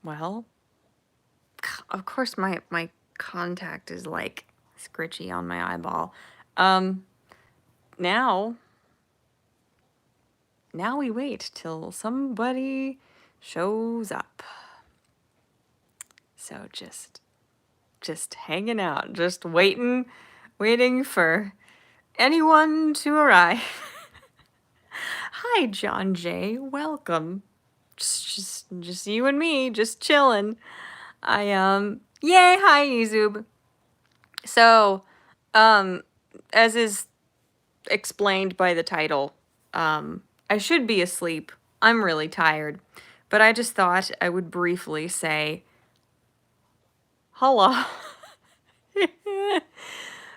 Well, of course my contact is like scritchy on my eyeball. Um, now we wait till somebody shows up. So just hanging out, just waiting for anyone to arrive. Hi, John Jay. Welcome. Just you and me, just chilling. Yay, hi, Izub. So, um, as is explained by the title, I should be asleep. I'm really tired. But I just thought I would briefly say hello.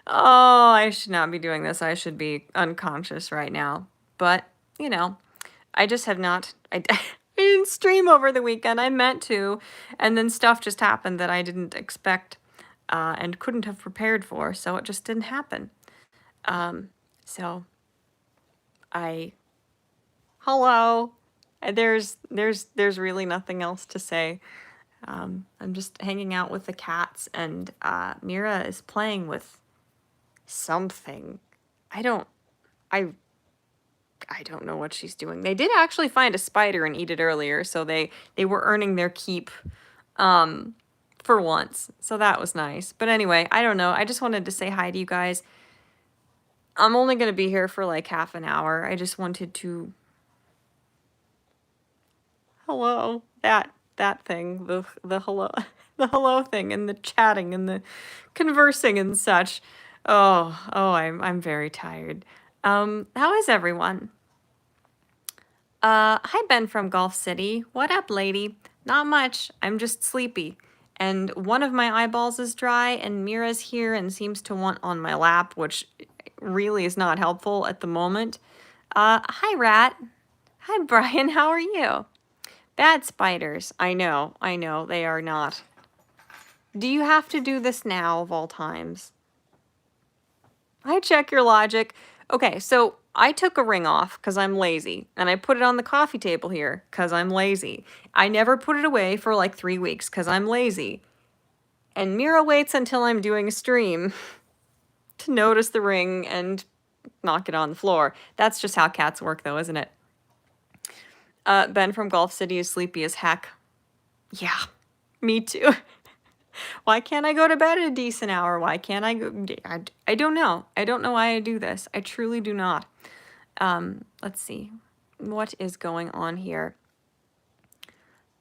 Oh, I should not be doing this. I should be unconscious right now. But, you know, I just have not. I didn't stream over the weekend. I meant to. And then stuff just happened that I didn't expect and couldn't have prepared for. So it just didn't happen. So hello. There's really nothing else to say. I'm just hanging out with the cats, and Mira is playing with something. I don't know what she's doing. They did actually find a spider and eat it earlier, so they were earning their keep for once. So that was nice. But anyway, I don't know. I just wanted to say hi to you guys. I'm only going to be here for like half an hour. I just wanted to hello, that thing, the hello the hello thing and the chatting and the conversing and such. I'm very tired. How is everyone? Hi Ben from Gulf City. What up, lady? Not much. I'm just sleepy. And one of my eyeballs is dry, and Mira's here and seems to want on my lap, which really is not helpful at the moment. Hi, Rat. Hi, Brian. How are you? Bad spiders. I know, they are not. Do you have to do this now of all times? I check your logic. Okay, so I took a ring off because I'm lazy, and I put it on the coffee table here because I'm lazy. I never put it away for like 3 weeks because I'm lazy. And Mira waits until I'm doing a stream to notice the ring and knock it on the floor. That's just how cats work, though, isn't it? Ben from Gulf City is sleepy as heck. Yeah, me too. Why can't I go to bed at a decent hour? Why can't I go? I don't know. I don't know why I do this. I truly do not. Let's see. What is going on here?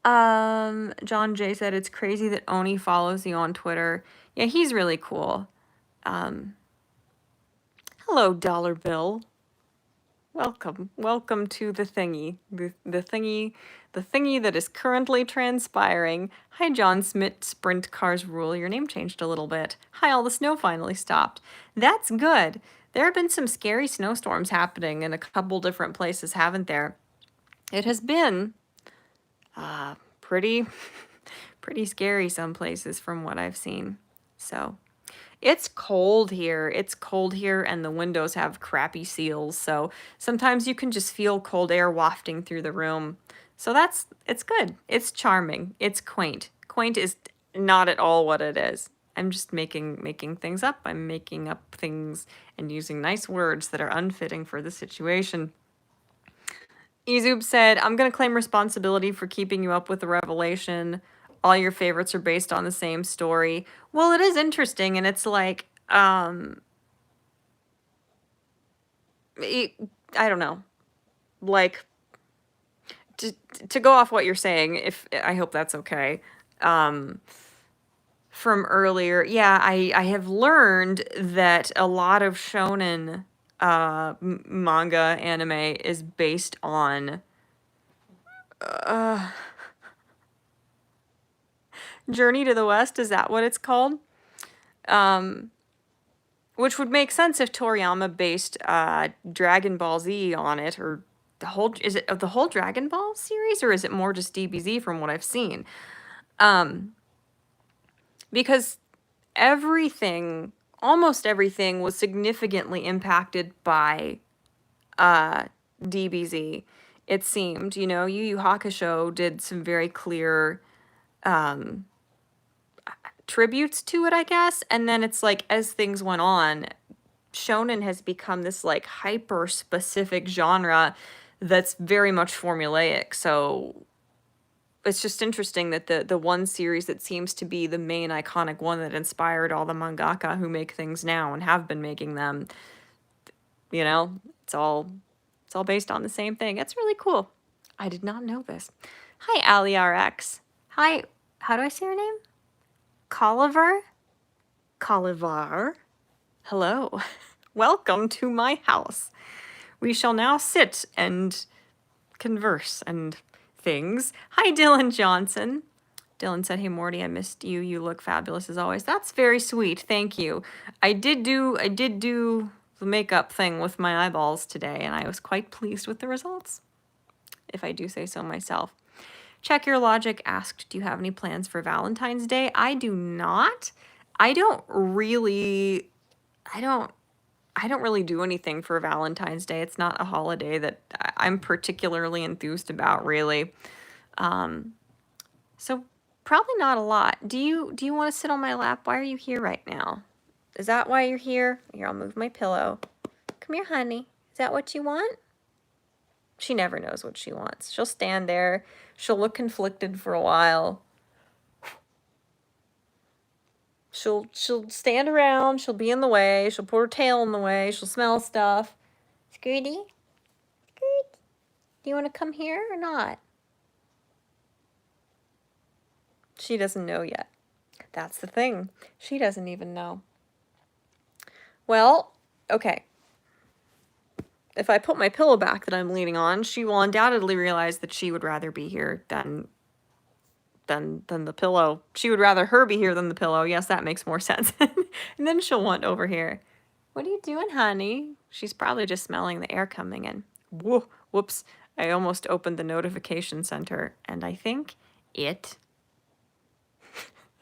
John Jay said it's crazy that Oni follows you on Twitter. Yeah, he's really cool. Hello, Dollar Bill. Welcome to the thingy. The thingy that is currently transpiring. Hi, John Smith, Sprint Cars Rule. Your name changed a little bit. Hi, all the snow finally stopped. That's good. There have been some scary snowstorms happening in a couple different places, haven't there? It has been pretty scary some places from what I've seen. So it's cold here. It's cold here, and the windows have crappy seals, so sometimes you can just feel cold air wafting through the room. So it's good. It's charming. It's quaint. Quaint is not at all what it is. I'm just making things up. I'm making up things and using nice words that are unfitting for the situation. Izub said, I'm going to claim responsibility for keeping you up with the revelation. All your favorites are based on the same story. Well, it is interesting, and it's like, I don't know. Like, to go off what you're saying, if I hope that's okay. From earlier, yeah, I have learned that a lot of shonen manga anime is based on Journey to the West. Is that what it's called? Which would make sense if Toriyama based Dragon Ball Z on it, or is it the whole Dragon Ball series, or is it more just DBZ from what I've seen? Because almost everything was significantly impacted by DBZ. It seemed, Yu Yu Hakusho did some very clear tributes to it, I guess. And then it's like, as things went on, shonen has become this like hyper specific genre that's very much formulaic. So it's just interesting that the one series that seems to be the main iconic one that inspired all the mangaka who make things now and have been making them, you know, it's all based on the same thing. It's really cool. I did not know this. Hi, AliRx. Hi, how do I say your name? Colliver? Collivar? Hello. Welcome to my house. We shall now sit and converse and things. Hi, Dylan Johnson. Dylan said, "Hey Morty, I missed you. You look fabulous as always." That's very sweet. Thank you. I did do the makeup thing with my eyeballs today, and I was quite pleased with the results, if I do say so myself. Check Your Logic asked, "Do you have any plans for Valentine's Day?" I do not. I don't really do anything for Valentine's Day. It's not a holiday that I'm particularly enthused about, really. So probably not a lot. Do you want to sit on my lap? Why are you here right now? Is that why you're here? Here, I'll move my pillow. Come here, honey. Is that what you want? She never knows what she wants. She'll stand there. She'll look conflicted for a while. She'll stand around. She'll be in the way. She'll put her tail in the way. She'll smell stuff. Scooty? Scoot? Do you want to come here or not? She doesn't know yet. That's the thing. She doesn't even know. Well, okay. If I put my pillow back that I'm leaning on, she will undoubtedly realize that she would rather be here than the pillow. She would rather her be here than the pillow. Yes, that makes more sense. And then she'll want over here. What are you doing, honey? She's probably just smelling the air coming in. Whoops. I almost opened the notification center, and I think it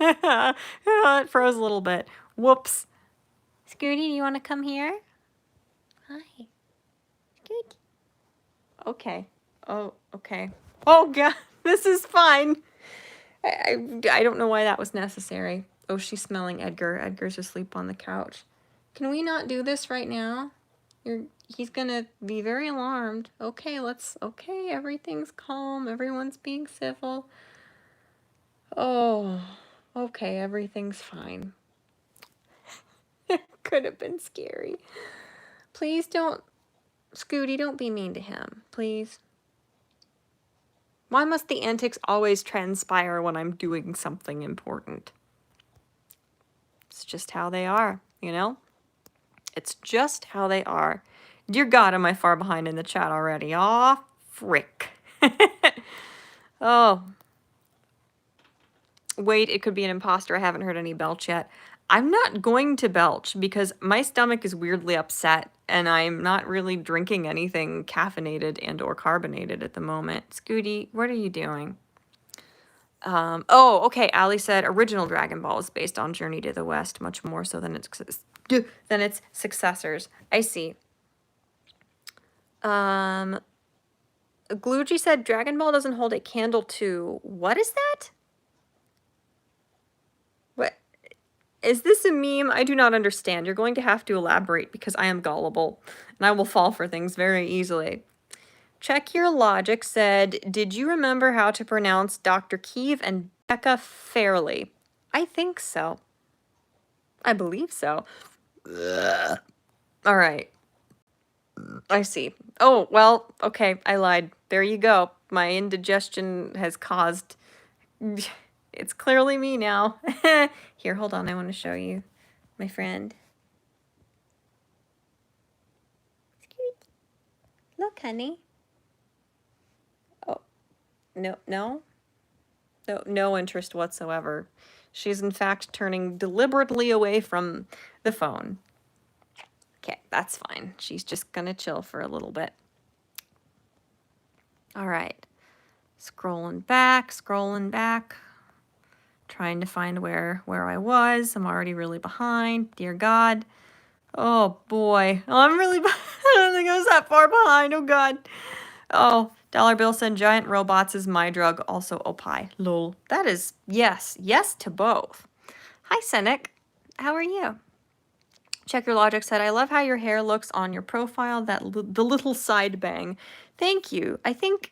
it froze a little bit. Whoops. Scooty, do you want to come here? Hi. Scooty. Okay. Oh, okay. Oh, God. This is fine. I don't know why that was necessary. Oh, she's smelling Edgar. Edgar's asleep on the couch. Can we not do this right now? He's gonna be very alarmed. Okay, okay, everything's calm. Everyone's being civil. Oh, okay, everything's fine. It could have been scary. Please don't, Scooty, don't be mean to him, please. Why must the antics always transpire when I'm doing something important? It's just how they are, you know? It's just how they are. Dear God, am I far behind in the chat already? Aw, frick. Oh. Wait, it could be an imposter. I haven't heard any belch yet. I'm not going to belch because my stomach is weirdly upset and I'm not really drinking anything caffeinated and or carbonated at the moment. Scooty, what are you doing? Oh, okay. Ali said original Dragon Ball is based on Journey to the West much more so than its successors. I see. Gluji said Dragon Ball doesn't hold a candle to... What is that? What? Is this a meme? I do not understand. You're going to have to elaborate because I am gullible and I will fall for things very easily. Check Your Logic said, did you remember how to pronounce Dr. Keeve and Becca fairly? I think so. I believe so. Ugh. All right. I see. Oh, well, okay, I lied. There you go. My indigestion has caused... It's clearly me now. Here, hold on. I want to show you my friend. Look, honey. Oh, no interest whatsoever. She's in fact turning deliberately away from the phone. Okay, that's fine. She's just gonna chill for a little bit. All right. Scrolling back. Trying to find where I was. I'm already really behind. Dear God. Oh, boy. Oh, I'm really behind. I don't think I was that far behind. Oh, God. Oh, Dollar Bill said giant robots is my drug, also opie. Lol. That is, yes. Yes to both. Hi, Cynic. How are you? Check Your Logic said, I love how your hair looks on your profile, the little side bang. Thank you. I think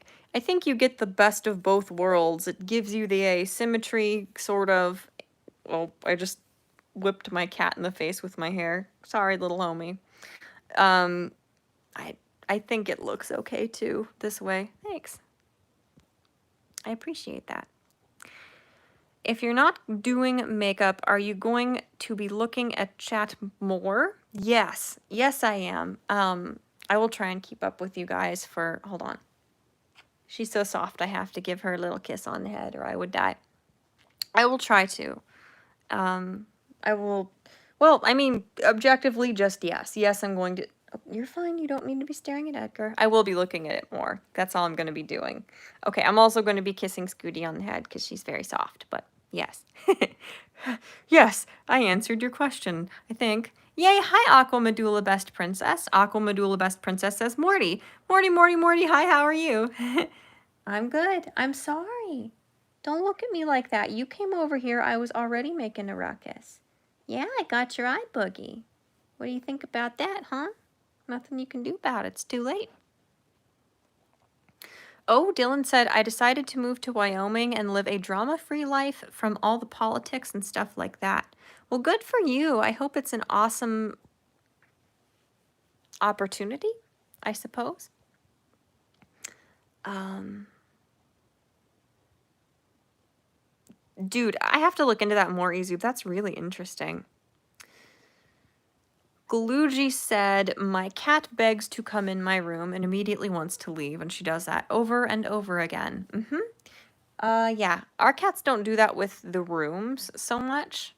you get the best of both worlds. It gives you the asymmetry, sort of. Well, I just whipped my cat in the face with my hair. Sorry, little homie. Um, I think it looks okay too, this way. Thanks. I appreciate that. If you're not doing makeup, are you going to be looking at Chat-Mort? Yes. Yes, I am. I will try and keep up with you guys for... Hold on. She's so soft, I have to give her a little kiss on the head or I would die. I will try to. I will... Well, I mean, objectively, just yes. Yes, I'm going to... Oh, you're fine. You don't need to be staring at Edgar. I will be looking at it more. That's all I'm going to be doing. Okay, I'm also going to be kissing Scooty on the head because she's very soft, but yes. Yes, I answered your question, I think. Yay, hi, Aqua Medulla Best Princess. Aqua Medulla Best Princess says, Morty. Morty, hi, how are you? I'm good. I'm sorry. Don't look at me like that. You came over here, I was already making a ruckus. Yeah, I got your eye boogie. What do you think about that, huh? Nothing you can do about it. It's too late. Oh, Dylan said, I decided to move to Wyoming and live a drama-free life from all the politics and stuff like that. Well, good for you. I hope it's an awesome opportunity, I suppose. Dude, I have to look into that more, Izub. That's really interesting. Gluji said, my cat begs to come in my room and immediately wants to leave, and she does that over and over again. Yeah, our cats don't do that with the rooms so much.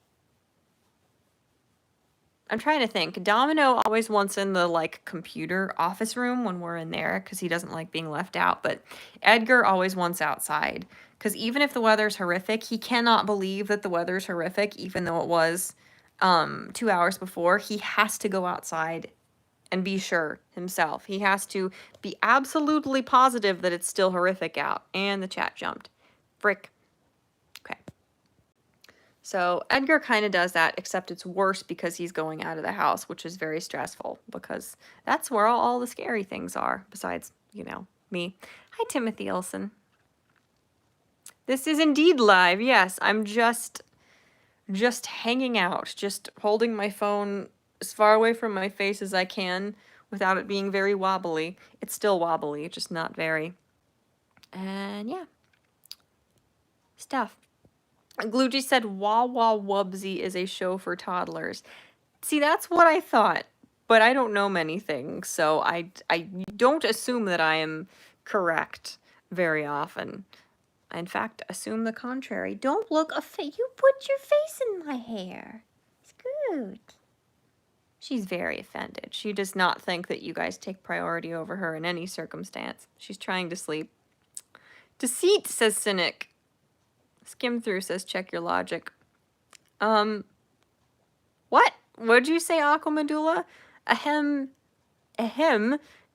I'm trying to think. Domino always wants in the, like, computer office room when we're in there, because he doesn't like being left out, but Edgar always wants outside, because even if the weather's horrific, he cannot believe that the weather's horrific, even though it was 2 hours before. He has to go outside and be sure himself. He has to be absolutely positive that it's still horrific out. And the chat jumped. Frick. Okay. So Edgar kind of does that, except it's worse because he's going out of the house, which is very stressful because that's where all the scary things are, besides, you know, me. Hi, Timothy Olsen. This is indeed live. Yes, I'm just hanging out, just holding my phone as far away from my face as I can without it being very wobbly. It's still wobbly, just not very. And yeah. Stuff. Gluji said Wah Wah Wubsy is a show for toddlers. See, that's what I thought, but I don't know many things, so I don't assume that I am correct very often. I, in fact, assume the contrary. Don't look you put your face in my hair. Scoot. She's very offended. She does not think that you guys take priority over her in any circumstance. She's trying to sleep. Deceit, says Cynic. Skim through says, check your logic. What? What'd you say, Aqua Medulla? Ahem.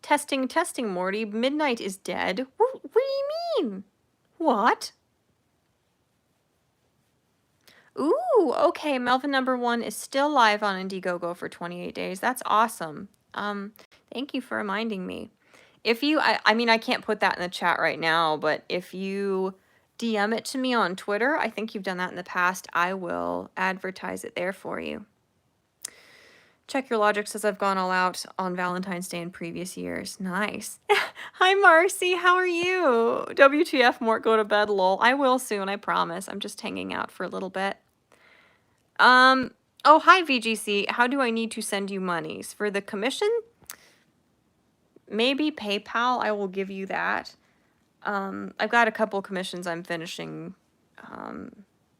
Testing, Morty. Midnight is dead. What do you mean? What? Ooh, okay. Melvin #1 is still live on Indiegogo for 28 days. That's awesome. Thank you for reminding me. If you, I mean, I can't put that in the chat right now, but if you DM it to me on Twitter, I think you've done that in the past, I will advertise it there for you. Check Your Logic says I've gone all out on Valentine's Day in previous years. Nice. Hi, Marcy. How are you? WTF, Mort, go to bed, lol. I will soon, I promise. I'm just hanging out for a little bit. Oh, hi, VGC. How do I need to send you monies? For the commission? Maybe PayPal. I will give you that. I've got a couple commissions I'm finishing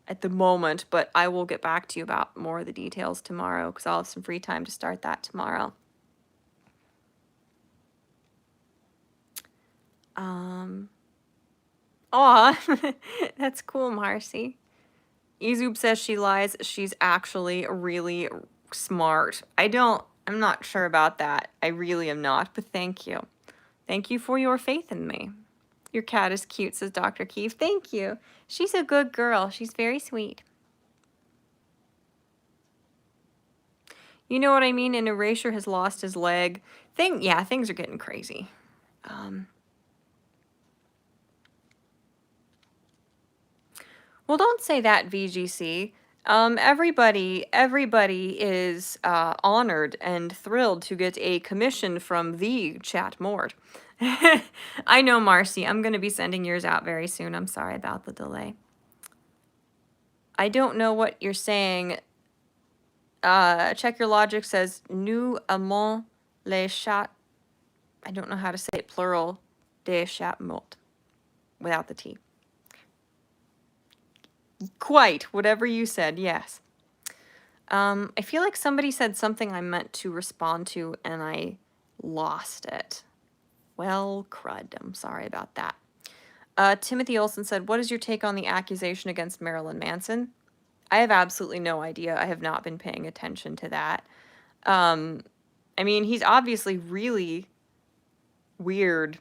at the moment, but I will get back to you about more of the details tomorrow because I'll have some free time to start that tomorrow. Aw, that's cool, Marcy. Izub says she lies. She's actually really smart. I'm not sure about that. I really am not, but thank you. Thank you for your faith in me. Your cat is cute, says Dr. Keefe. Thank you. She's a good girl. She's very sweet. You know what I mean? An Erasure has lost his leg. Yeah, things are getting crazy. Well, don't say that, VGC. Everybody is honored and thrilled to get a commission from the Chat-Mort. I know, Marcy. I'm going to be sending yours out very soon. I'm sorry about the delay. I don't know what you're saying. Check Your Logic says, nous aimons les chats. I don't know how to say it plural. Des Chat-Mort. Without the T. Quite. Whatever you said, yes. I feel like somebody said something I meant to respond to and I lost it. Well, crud. I'm sorry about that. Timothy Olson said, what is your take on the accusation against Marilyn Manson? I have absolutely no idea. I have not been paying attention to that. I mean, he's obviously really weird,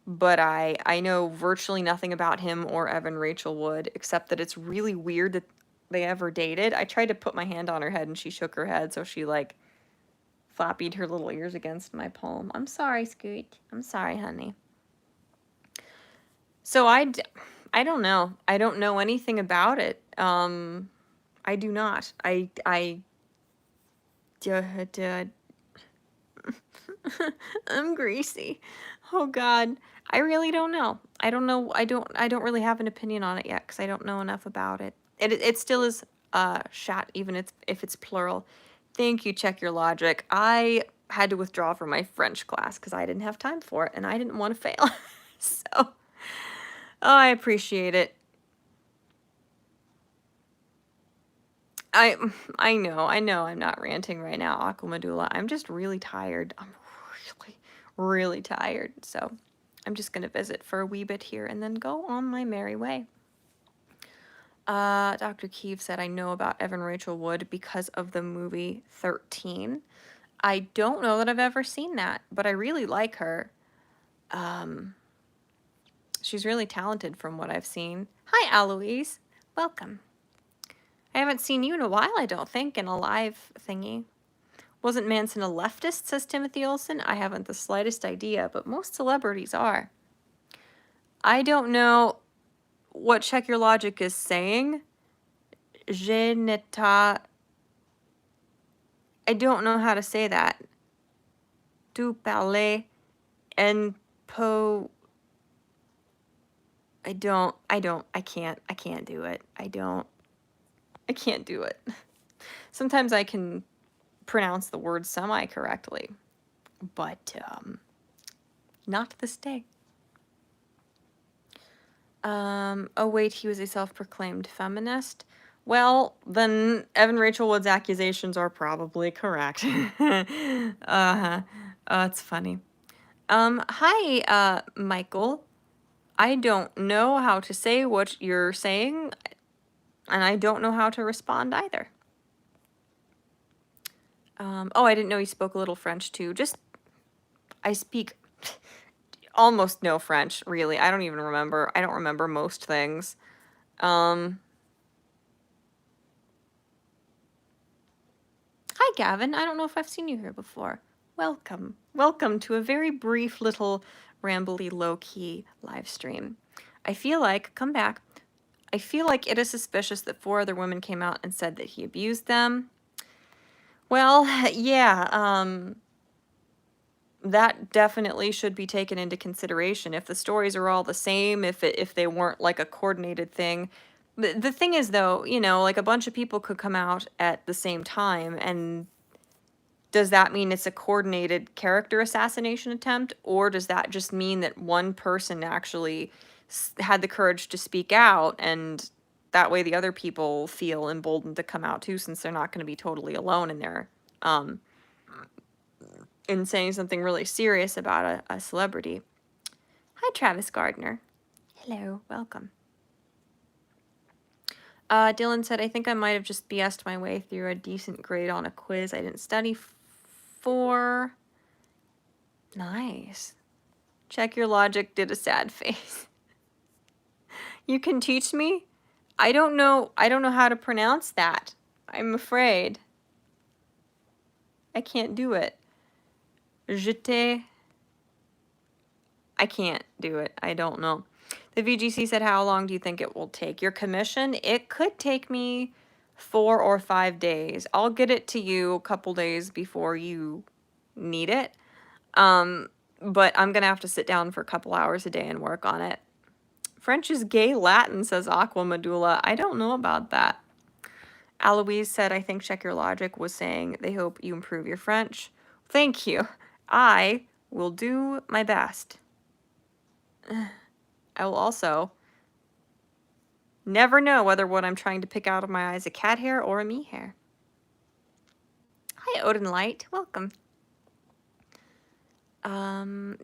but I know virtually nothing about him or Evan Rachel Wood, except that it's really weird that they ever dated. I tried to put my hand on her head and she shook her head, so she like floppied her little ears against my palm. I'm sorry, Scoot. I'm sorry, honey. So I don't know. I don't know anything about it. I do not. I'm greasy. Oh God. I really don't know. I don't know. I don't really have an opinion on it yet because I don't know enough about it. It still is chat, even if it's plural. Thank you, Check Your Logic. I had to withdraw from my French class because I didn't have time for it and I didn't want to fail. So I appreciate it. I know I'm not ranting right now, Aquamadula. I'm just really tired. I'm really tired. So I'm just gonna visit for a wee bit here and then go on my merry way. Dr. Keefe said, I know about Evan Rachel Wood because of the movie 13. I don't know that I've ever seen that, but I really like her. She's really talented from what I've seen. Hi, Aloise. Welcome. I haven't seen you in a while, I don't think, in a live thingy. Wasn't Manson a leftist, says Timothy Olson? I haven't the slightest idea, but most celebrities are. I don't know what Check Your Logic is saying. Je n'étais... I don't know how to say that. Tu parles en po... I can't do it. I can't do it. Sometimes I can pronounce the word semi-correctly, but not this day. Oh wait, he was a self-proclaimed feminist. Well, then Evan Rachel Wood's accusations are probably correct. It's funny. Hi, Michael. I don't know how to say what you're saying, and I don't know how to respond either. Oh, I didn't know you spoke a little French too. I speak almost no French, really. I don't even remember. I don't remember most things. Hi, Gavin. I don't know if I've seen you here before. Welcome. Welcome to a very brief little rambly low-key live stream. I feel like, come back, I feel like it is suspicious that 4 other women came out and said that he abused them. Well, yeah, that definitely should be taken into consideration. If the stories are all the same, if they weren't like a coordinated thing. The thing is, though, you know, like a bunch of people could come out at the same time, and does that mean it's a coordinated character assassination attempt, or does that just mean that one person actually had the courage to speak out, and that way the other people feel emboldened to come out too, since they're not going to be totally alone in their in saying something really serious about a celebrity. Hi, Travis Gardner. Hello, welcome. Dylan said, I think I might have just BS'd my way through a decent grade on a quiz I didn't study for. Nice. Check Your Logic did a sad face. You can teach me? I don't know how to pronounce that. I'm afraid. I can't do it. Jeter. I can't do it. I don't know. The VGC said, how long do you think it will take? Your commission? It could take me 4 or 5 days. I'll get it to you a couple days before you need it. But I'm going to have to sit down for a couple hours a day and work on it. French is gay Latin, says Aqua Medulla. I don't know about that. Aloise said, I think Check Your Logic was saying they hope you improve your French. Thank you. I will do my best. I will also never know whether what I'm trying to pick out of my eye is a cat hair or a me hair. Hi, Odin Light. Welcome.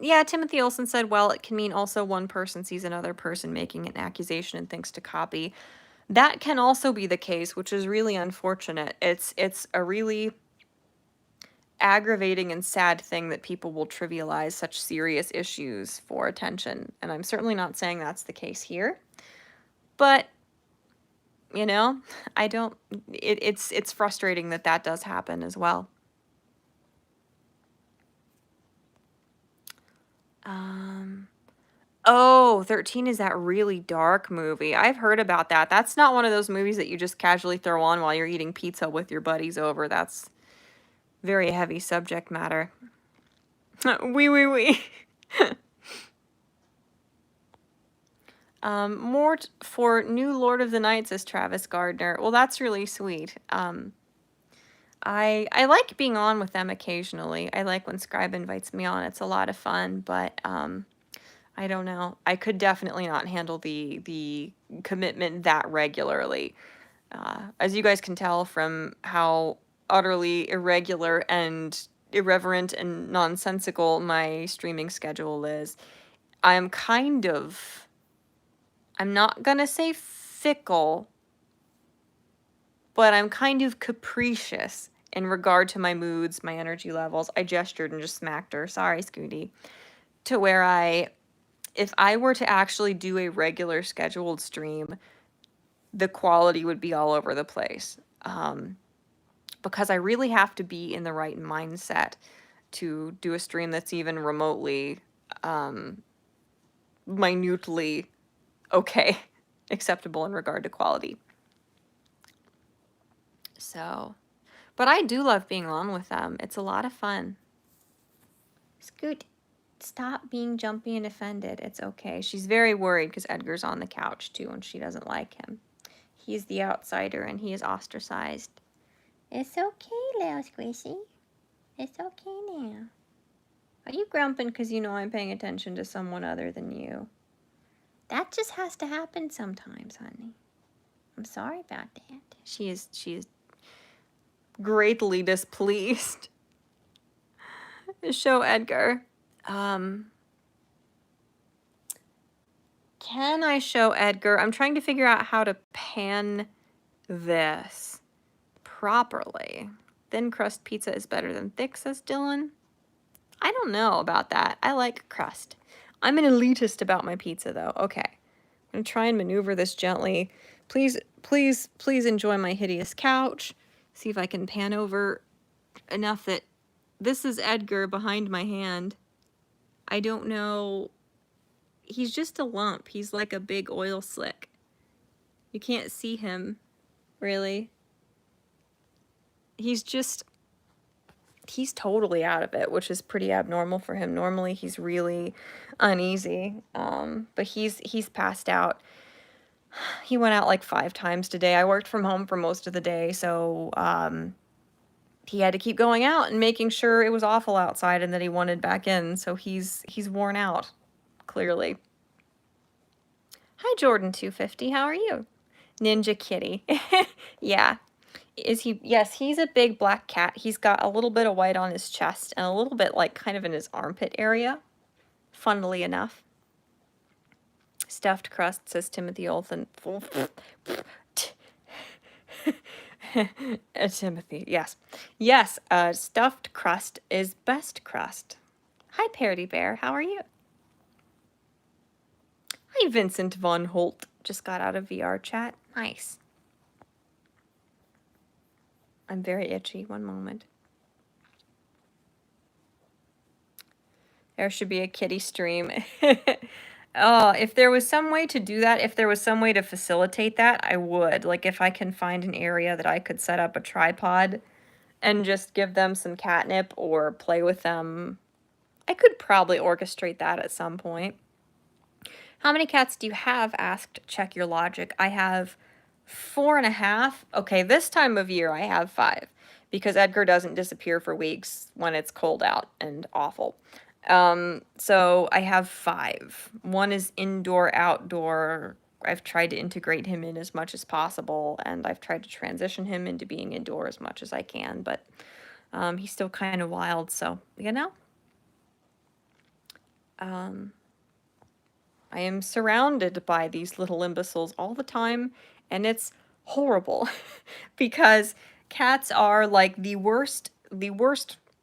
Yeah, Timothy Olsen said, well, it can mean also one person sees another person making an accusation and thinks to copy. That can also be the case, which is really unfortunate. It's a really aggravating and sad thing that people will trivialize such serious issues for attention. And I'm certainly not saying that's the case here. But, you know, it's frustrating that that does happen as well. Oh, 13 is that really dark movie. I've heard about that. That's not one of those movies that you just casually throw on while you're eating pizza with your buddies over. That's very heavy subject matter. Oui. Mort for new Lord of the Night, says Travis Gardner. Well, that's really sweet. I like being on with them occasionally. I like when Scribe invites me on. It's a lot of fun, but I don't know. I could definitely not handle the commitment that regularly. As you guys can tell from how utterly irregular and irreverent and nonsensical my streaming schedule is, I'm not gonna say fickle, but I'm kind of capricious in regard to my moods, my energy levels. I gestured and just smacked her. Sorry, Scooty. To where if I were to actually do a regular scheduled stream, the quality would be all over the place. Because I really have to be in the right mindset to do a stream that's even remotely, minutely okay, acceptable in regard to quality. So, but I do love being on with them. It's a lot of fun. Scoot, stop being jumpy and offended. It's okay. She's very worried because Edgar's on the couch too and she doesn't like him. He's the outsider and he is ostracized. It's okay, little Squishy. It's okay now. Are you grumping because you know I'm paying attention to someone other than you? That just has to happen sometimes, honey. I'm sorry about that. She is greatly displeased. Show Edgar. Can I show Edgar? I'm trying to figure out how to pan this properly. Thin crust pizza is better than thick, says Dylan. I don't know about that. I like crust. I'm an elitist about my pizza, though. Okay. I'm going to try and maneuver this gently. Please enjoy my hideous couch. See if I can pan over enough that... This is Edgar behind my hand. I don't know... He's just a lump. He's like a big oil slick. You can't see him, really. He's totally out of it, which is pretty abnormal for him. Normally, he's really uneasy, but he's passed out. He went out like 5 times today. I worked from home for most of the day, so he had to keep going out and making sure it was awful outside and that he wanted back in. So he's worn out, clearly. Hi, Jordan250. How are you? Ninja Kitty. Yeah. Is he? Yes, he's a big black cat. He's got a little bit of white on his chest and a little bit like kind of in his armpit area. Funnily enough. Stuffed crust, says Timothy Olsen. Timothy, yes. Yes, stuffed crust is best crust. Hi, Parody Bear. How are you? Hi, Vincent Von Holt. Just got out of VR chat. Nice. I'm very itchy. One moment. There should be a kitty stream. Oh, if there was some way to do that, if there was some way to facilitate that, I would. Like, if I can find an area that I could set up a tripod and just give them some catnip or play with them, I could probably orchestrate that at some point. How many cats do you have? Asked Check Your Logic. I have 4.5. Okay, this time of year I have 5 because Edgar doesn't disappear for weeks when it's cold out and awful. So I have 5. One is indoor, outdoor. I've tried to integrate him in as much as possible, and I've tried to transition him into being indoor as much as I can, but he's still kind of wild, so, you know? I am surrounded by these little imbeciles all the time, and it's horrible because cats are like the worst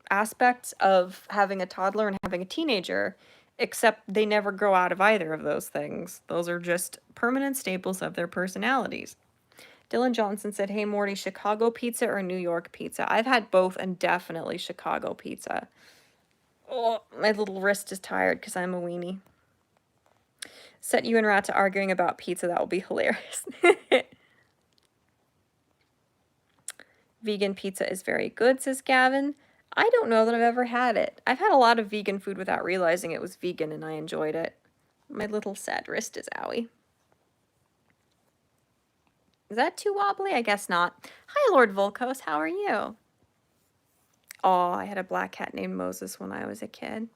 aspects of having a toddler and having a teenager, except they never grow out of either of those things. Those are just permanent staples of their personalities. Dylan Johnson said, "Hey Morty, Chicago pizza or New York pizza?" I've had both and definitely Chicago pizza. Oh, my little wrist is tired because I'm a weenie. Set you and Rata arguing about pizza. That will be hilarious. Vegan pizza is very good, says Gavin. I don't know that I've ever had it. I've had a lot of vegan food without realizing it was vegan, and I enjoyed it. My little sad wrist is owie. Is that too wobbly? I guess not. Hi, Lord Volkos. How are you? Oh, I had a black cat named Moses when I was a kid.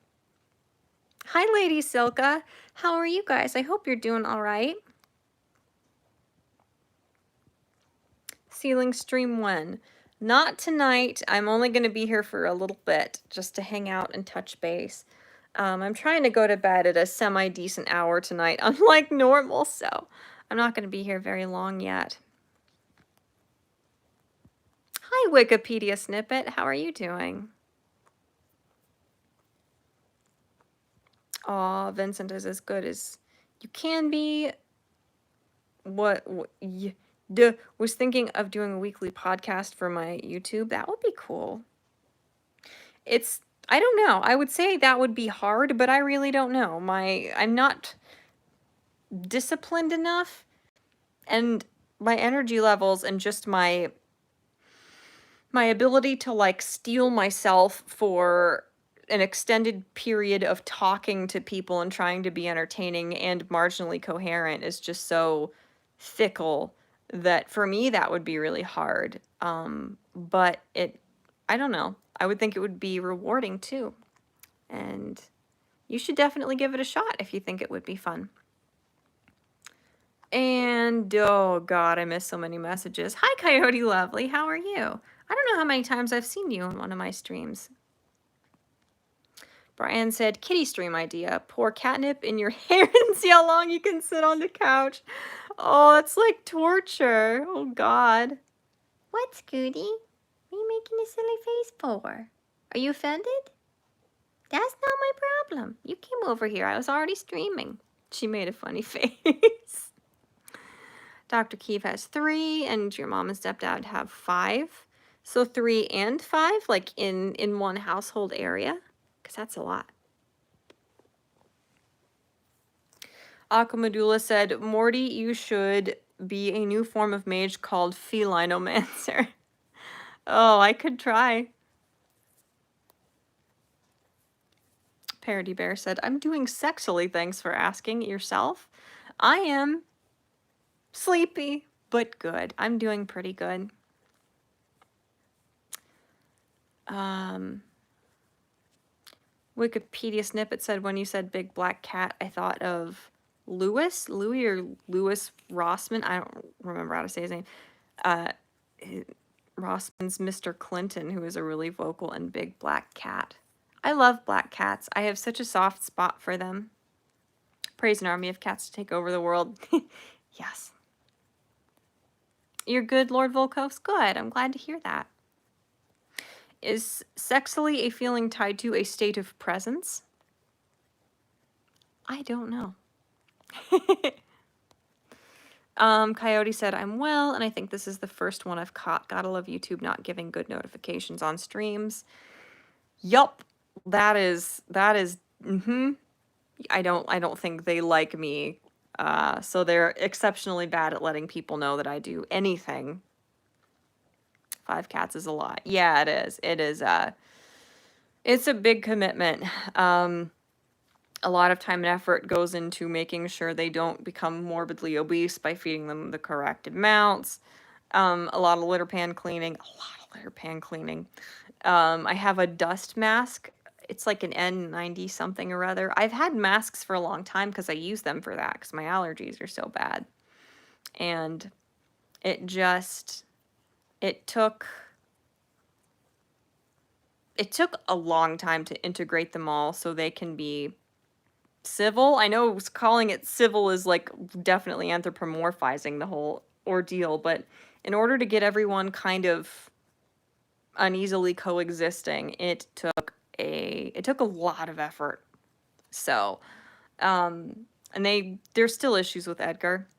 Hi, Lady Silka. How are you guys? I hope you're doing all right. Ceiling stream when? Not tonight. I'm only going to be here for a little bit, just to hang out and touch base. I'm trying to go to bed at a semi-decent hour tonight, unlike normal, so I'm not going to be here very long yet. Hi, Wikipedia Snippet. How are you doing? Aw, Vincent is as good as you can be. Was thinking of doing a weekly podcast for my YouTube. That would be cool. I don't know. I would say that would be hard, but I really don't know. I'm not disciplined enough, and my energy levels and just my ability to like steel myself for an extended period of talking to people and trying to be entertaining and marginally coherent is just so fickle that for me that would be really hard. But I don't know. I would think it would be rewarding too. And you should definitely give it a shot if you think it would be fun. And, oh god, I missed so many messages. Hi, Coyote Lovely, how are you? I don't know how many times I've seen you in one of my streams. Brian said, kitty stream idea. Pour catnip in your hair and see how long you can sit on the couch. Oh, it's like torture. Oh, God. What, Scooty? What are you making a silly face for? Are you offended? That's not my problem. You came over here. I was already streaming. She made a funny face. Dr. Keeve has 3, and your mom and stepdad have 5. So 3 and 5, like in one household area? Because that's a lot. Aquamadula said, Morty, you should be a new form of mage called Felinomancer. Oh, I could try. Parody Bear said, I'm doing sexily, thanks for asking. Yourself? I am sleepy, but good. I'm doing pretty good. Wikipedia snippet said, when you said big black cat, I thought of Louis or Louis Rossman. I don't remember how to say his name. Rossman's Mr. Clinton, who is a really vocal and big black cat. I love black cats. I have such a soft spot for them. Praise an army of cats to take over the world. Yes. You're good, Lord Volkos? Good. I'm glad to hear that. Is sexily a feeling tied to a state of presence? I don't know. Coyote said, I'm well, and I think this is the first one I've caught. Gotta love YouTube not giving good notifications on streams. Yup. Mm-hmm. I don't think they like me. So they're exceptionally bad at letting people know that I do anything. 5 cats is a lot. Yeah, it is. It's a big commitment. A lot of time and effort goes into making sure they don't become morbidly obese by feeding them the correct amounts. A lot of litter pan cleaning. I have a dust mask. It's like an N90 something or other. I've had masks for a long time because I use them for that because my allergies are so bad. And it just, it took a long time to integrate them all so they can be civil. I know calling it civil is like definitely anthropomorphizing the whole ordeal, but in order to get everyone kind of uneasily coexisting, it took a lot of effort. So, and there's still issues with Edgar,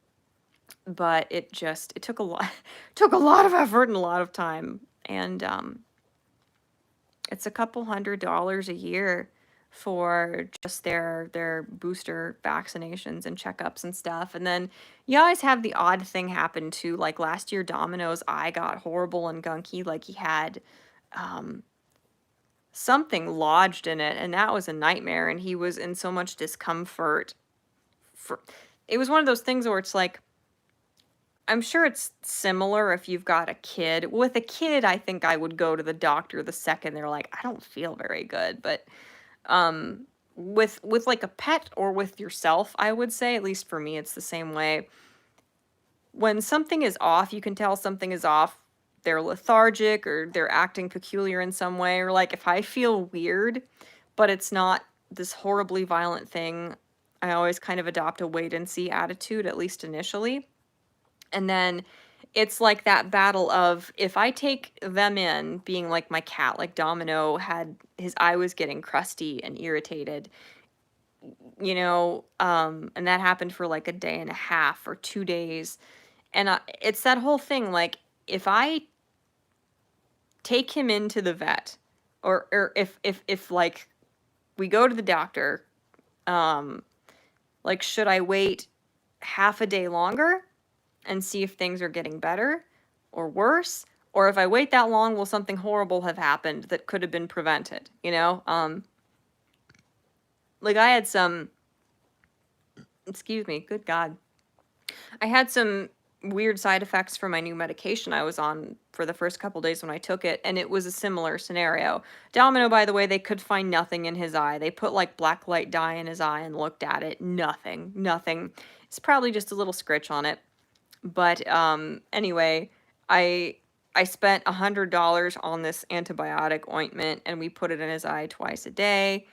but it took a lot took a lot of effort and a lot of time, and it's a couple $100 a year for just their booster vaccinations and checkups and stuff. And then you always have the odd thing happen too. Like last year, Domino's eye got horrible and gunky. Like he had something lodged in it, and that was a nightmare. And he was in so much discomfort. It was one of those things where it's like, I'm sure it's similar if you've got a kid. With a kid, I think I would go to the doctor the second they're like, I don't feel very good. But with like a pet or with yourself, I would say, at least for me, it's the same way. When something is off, you can tell something is off. They're lethargic or they're acting peculiar in some way. Or like if I feel weird, but it's not this horribly violent thing, I always kind of adopt a wait and see attitude, at least initially. And then it's like that battle of if I take them in, being like my cat, like Domino his eye was getting crusty and irritated, and that happened for like a day and a half or 2 days. And it's that whole thing, like if I take him into the vet, or if like we go to the doctor, like should I wait half a day longer and see if things are getting better or worse? Or if I wait that long, will something horrible have happened that could have been prevented? Like I had some, excuse me, good God. I had some weird side effects from my new medication I was on for the first couple days when I took it, and it was a similar scenario. Domino, by the way, they could find nothing in his eye. They put like black light dye in his eye and looked at it. Nothing. It's probably just a little scritch on it. But anyway, I spent $100 on this antibiotic ointment, and we put it in his eye twice a day.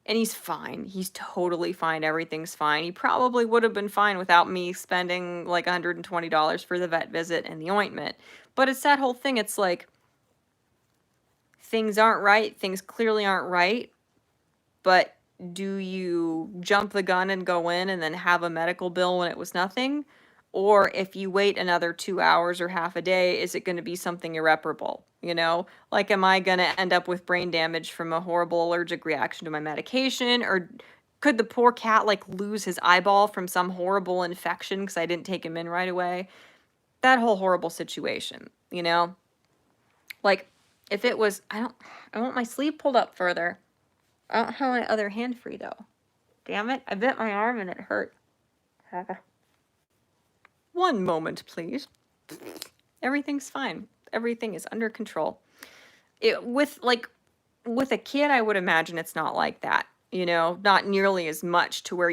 And he's fine. He's totally fine. Everything's fine. He probably would have been fine without me spending like $120 for the vet visit and the ointment. But it's that whole thing. It's like things aren't right. Things clearly aren't right. But do you jump the gun and go in and then have a medical bill when it was nothing? Or if you wait another 2 hours or half a day, is it going to be something irreparable? Like, am I going to end up with brain damage from a horrible allergic reaction to my medication? Or could the poor cat, like, lose his eyeball from some horrible infection because I didn't take him in right away? That whole horrible situation, Like, if it was, I want my sleeve pulled up further. I don't have my other hand free, though. Damn it, I bit my arm and it hurt. One moment, please. Everything's fine. Everything is under control. With a kid, I would imagine it's not like that. Not nearly as much to where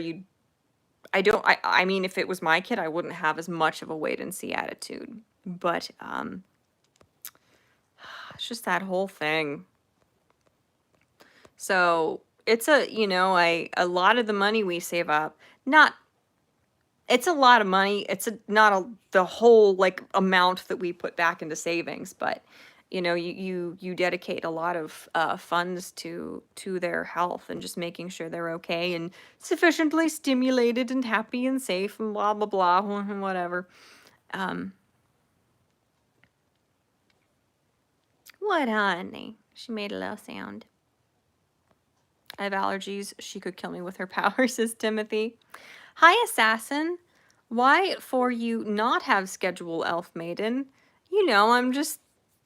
I mean, if it was my kid, I wouldn't have as much of a wait and see attitude. But it's just that whole thing. So it's a lot of the money we save up, it's a lot of money. It's not the whole like amount that we put back into savings, but you know, you dedicate a lot of funds to their health and just making sure they're okay and sufficiently stimulated and happy and safe and blah blah blah whatever. Um, what, honey? She made a little sound. I have allergies. She could kill me with her powers, says Timothy. Hi, Assassin. Why for you not have schedule, Elf Maiden? You know, I'm just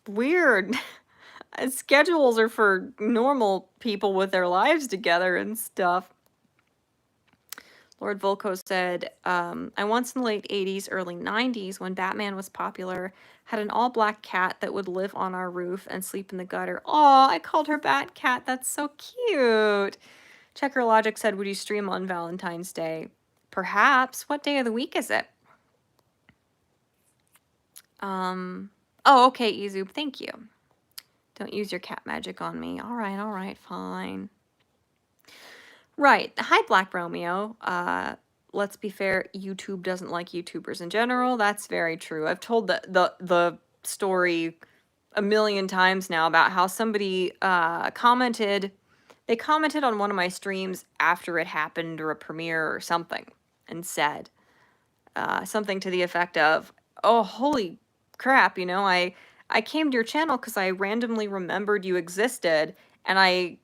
weird. Schedules are for normal people with their lives together and stuff. Lord Volko said, I once in the late 80s, early 90s, when Batman was popular, had an all-black cat that would live on our roof and sleep in the gutter. Aw, I called her Bat Cat. That's so cute. Checker Logic said, would you stream on Valentine's Day? Perhaps. What day of the week is it? Oh, okay, Izu. Thank you. Don't use your cat magic on me. All right, fine. Right. Hi, Black Romeo. Let's be fair, YouTube doesn't like YouTubers in general. That's very true. I've told the story a million times now about how somebody commented. They commented on one of my streams after it happened or a premiere or something and said something to the effect of, "Oh, holy crap, you know, I came to your channel because I randomly remembered you existed, and I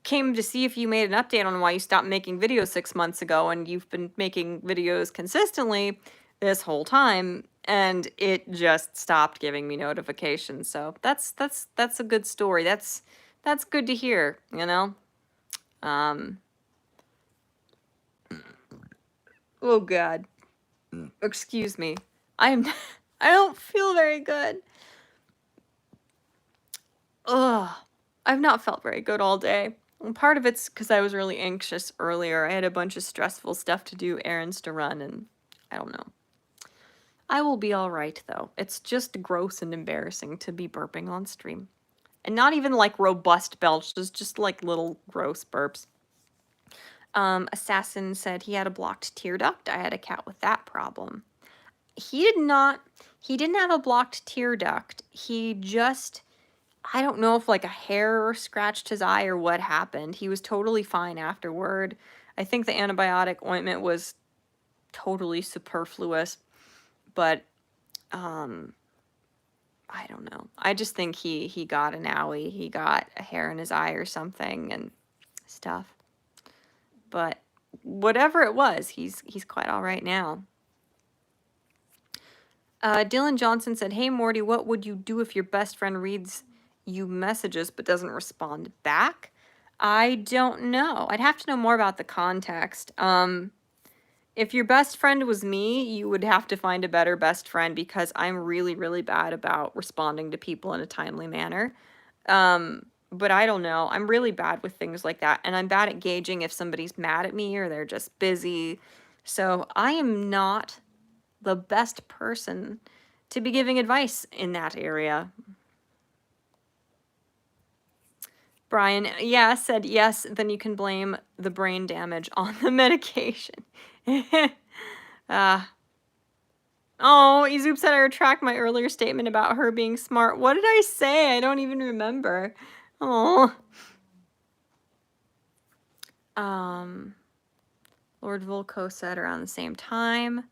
came to see if you made an update on why you stopped making videos 6 months ago, and you've been making videos consistently this whole time, and it just stopped giving me notifications." So that's a good story. That's good to hear, you know. Oh God, excuse me. I'm I don't feel very good. Ugh, I've not felt very good all day. And part of it's because I was really anxious earlier. I had a bunch of stressful stuff to do, errands to run, and I don't know. I will be all right, though. It's just gross and embarrassing to be burping on stream. And not even like robust belches, just like little gross burps. Assassin said he had a blocked tear duct. I had a cat with that problem. He did not, he didn't have a blocked tear duct. He just, I don't know if like a hair scratched his eye or what happened. He was totally fine afterward. I think the antibiotic ointment was totally superfluous, but I don't know. I just think he got an owie. He got a hair in his eye or something and stuff. But whatever it was, he's quite all right now. Dylan Johnson said, "Hey Morty, what would you do if your best friend reads you messages but doesn't respond back?" I don't know. I'd have to know more about the context. If your best friend was me, you would have to find a better best friend because I'm really, really bad about responding to people in a timely manner. But I don't know. I'm really bad with things like that. And I'm bad at gauging if somebody's mad at me or they're just busy. So I am not the best person to be giving advice in that area. Brian, yeah, said yes, then you can blame the brain damage on the medication. Oh, Izoop said I retract my earlier statement about her being smart. What did I say? I don't even remember. Oh. Lord Volko said around the same time.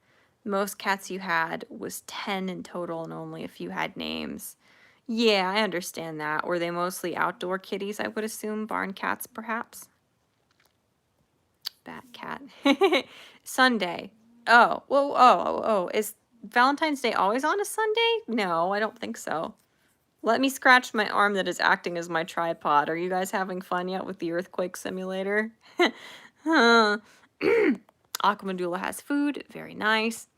Most cats you had was 10 in total and only a few had names. Yeah, I understand that. Were they mostly outdoor kitties, I would assume? Barn cats, perhaps? Bat cat. Sunday. Oh, whoa, oh. Is Valentine's Day always on a Sunday? No, I don't think so. Let me scratch my arm that is acting as my tripod. Are you guys having fun yet with the earthquake simulator? Aquamadula has food. Very nice.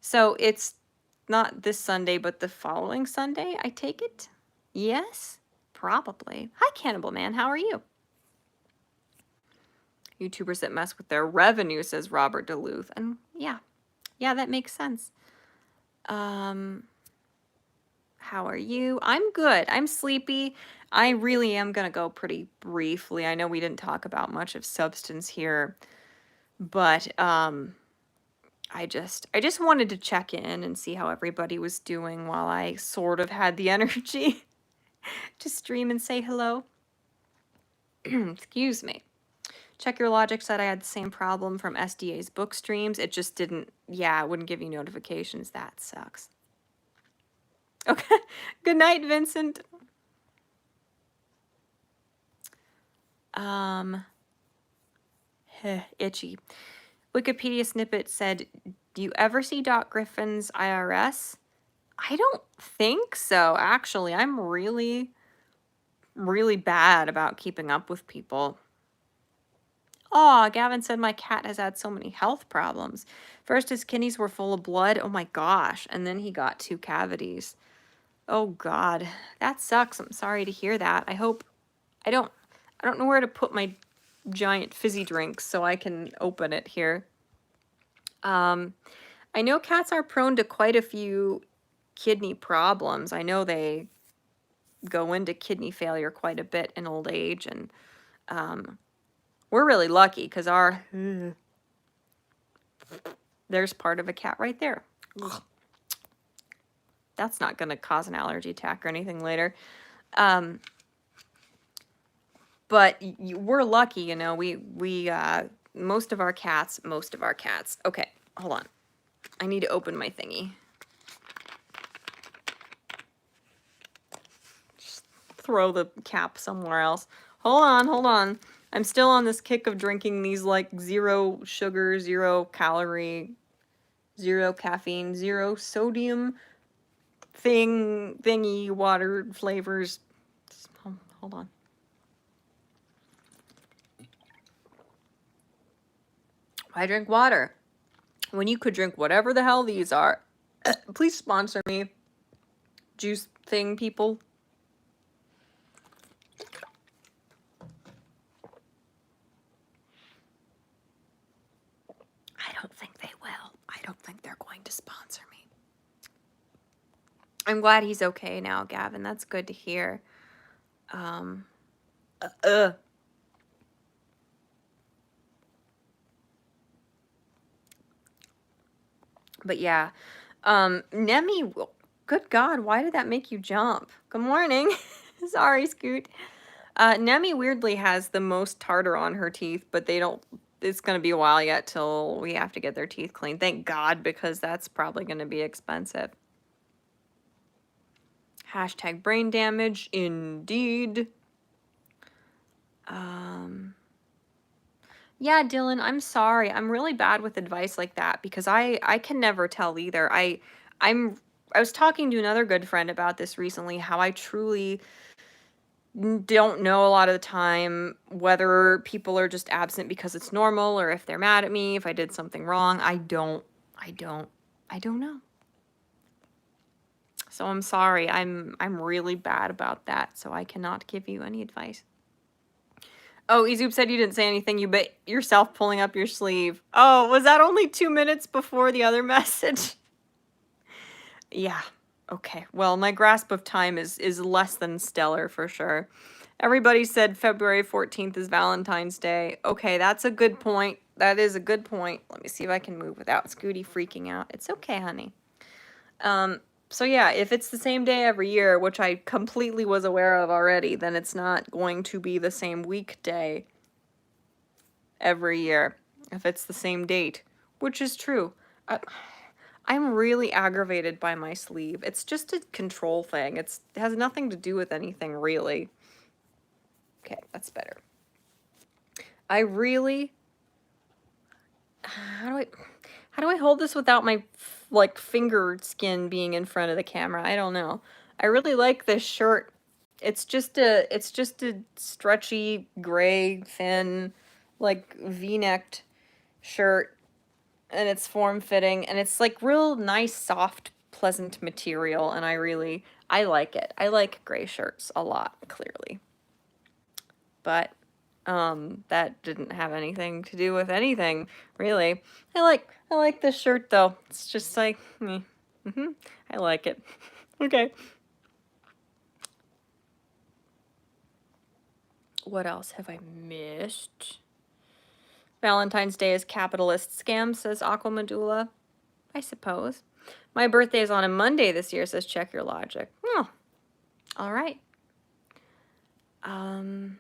So it's not this Sunday, but the following Sunday, I take it? Yes? Probably. Hi, Cannibal Man. How are you? YouTubers that mess with their revenue, says Robert Duluth. And yeah, that makes sense. How are you? I'm good. I'm sleepy. I really am going to go pretty briefly. I know we didn't talk about much of substance here, but I just wanted to check in and see how everybody was doing while I sort of had the energy to stream and say hello. Excuse me. Check Your Logic said I had the same problem from SDA's book streams. It just didn't, yeah, it wouldn't give you notifications. That sucks. Okay. Good night, Vincent. Itchy. Wikipedia snippet said, do you ever see Doc Griffin's IRS? I don't think so, actually. I'm really, really bad about keeping up with people. Aw, Gavin said my cat has had so many health problems. First, his kidneys were full of blood. Oh my gosh. And then he got 2 cavities. Oh God, that sucks. I'm sorry to hear that. I hope, I don't know where to put my giant fizzy drinks so I can open it here. I know cats are prone to quite a few kidney problems. I know they go into kidney failure quite a bit in old age, and we're really lucky because our there's part of a cat right there. Ugh. That's not going to cause an allergy attack or anything later. But we're lucky, you know. We most of our cats. Okay, hold on. I need to open my thingy. Just throw the cap somewhere else. Hold on. I'm still on this kick of drinking these like 0 sugar, 0 calorie, 0 caffeine, 0 sodium thingy water flavors. Hold on. I drink water when you could drink whatever the hell these are. Please sponsor me. Juice thing people. I don't think they will. I don't think they're going to sponsor me. I'm glad he's okay now, Gavin. That's good to hear. But yeah. Nemi, good God, why did that make you jump? Good morning. Sorry, Scoot. Nemi weirdly has the most tartar on her teeth, but they don't, it's going to be a while yet till we have to get their teeth cleaned. Thank God, because that's probably going to be expensive. Hashtag brain damage, indeed. Yeah, Dylan, I'm sorry. I'm really bad with advice like that because I can never tell either. I was talking to another good friend about this recently, how I truly don't know a lot of the time whether people are just absent because it's normal or if they're mad at me, if I did something wrong. I don't know. So I'm sorry. I'm really bad about that, so I cannot give you any advice. Oh, Izoop said you didn't say anything. You bet yourself pulling up your sleeve. Oh, was that only 2 minutes before the other message? Yeah. Okay. Well, my grasp of time is less than stellar for sure. Everybody said February 14th is Valentine's Day. Okay, that's a good point. That is a good point. Let me see if I can move without Scooty freaking out. It's okay, honey. So yeah, if it's the same day every year, which I completely was aware of already, then it's not going to be the same weekday every year if it's the same date, which is true. I'm really aggravated by my sleeve. It's just a control thing. It has nothing to do with anything, really. Okay, that's better. I really... How do I hold this without my, like, finger skin being in front of the camera? I don't know. I really like this shirt. It's just a stretchy, gray, thin, like, V-necked shirt. And it's form-fitting. And it's, like, real nice, soft, pleasant material. And I like it. I like gray shirts a lot, clearly. But that didn't have anything to do with anything, really. I like this shirt though. It's just like me. I like it. Okay. What else have I missed? Valentine's Day is capitalist scam, says Aquamadula. I suppose. My birthday is on a Monday this year, says Check Your Logic. Oh, all right. Unknown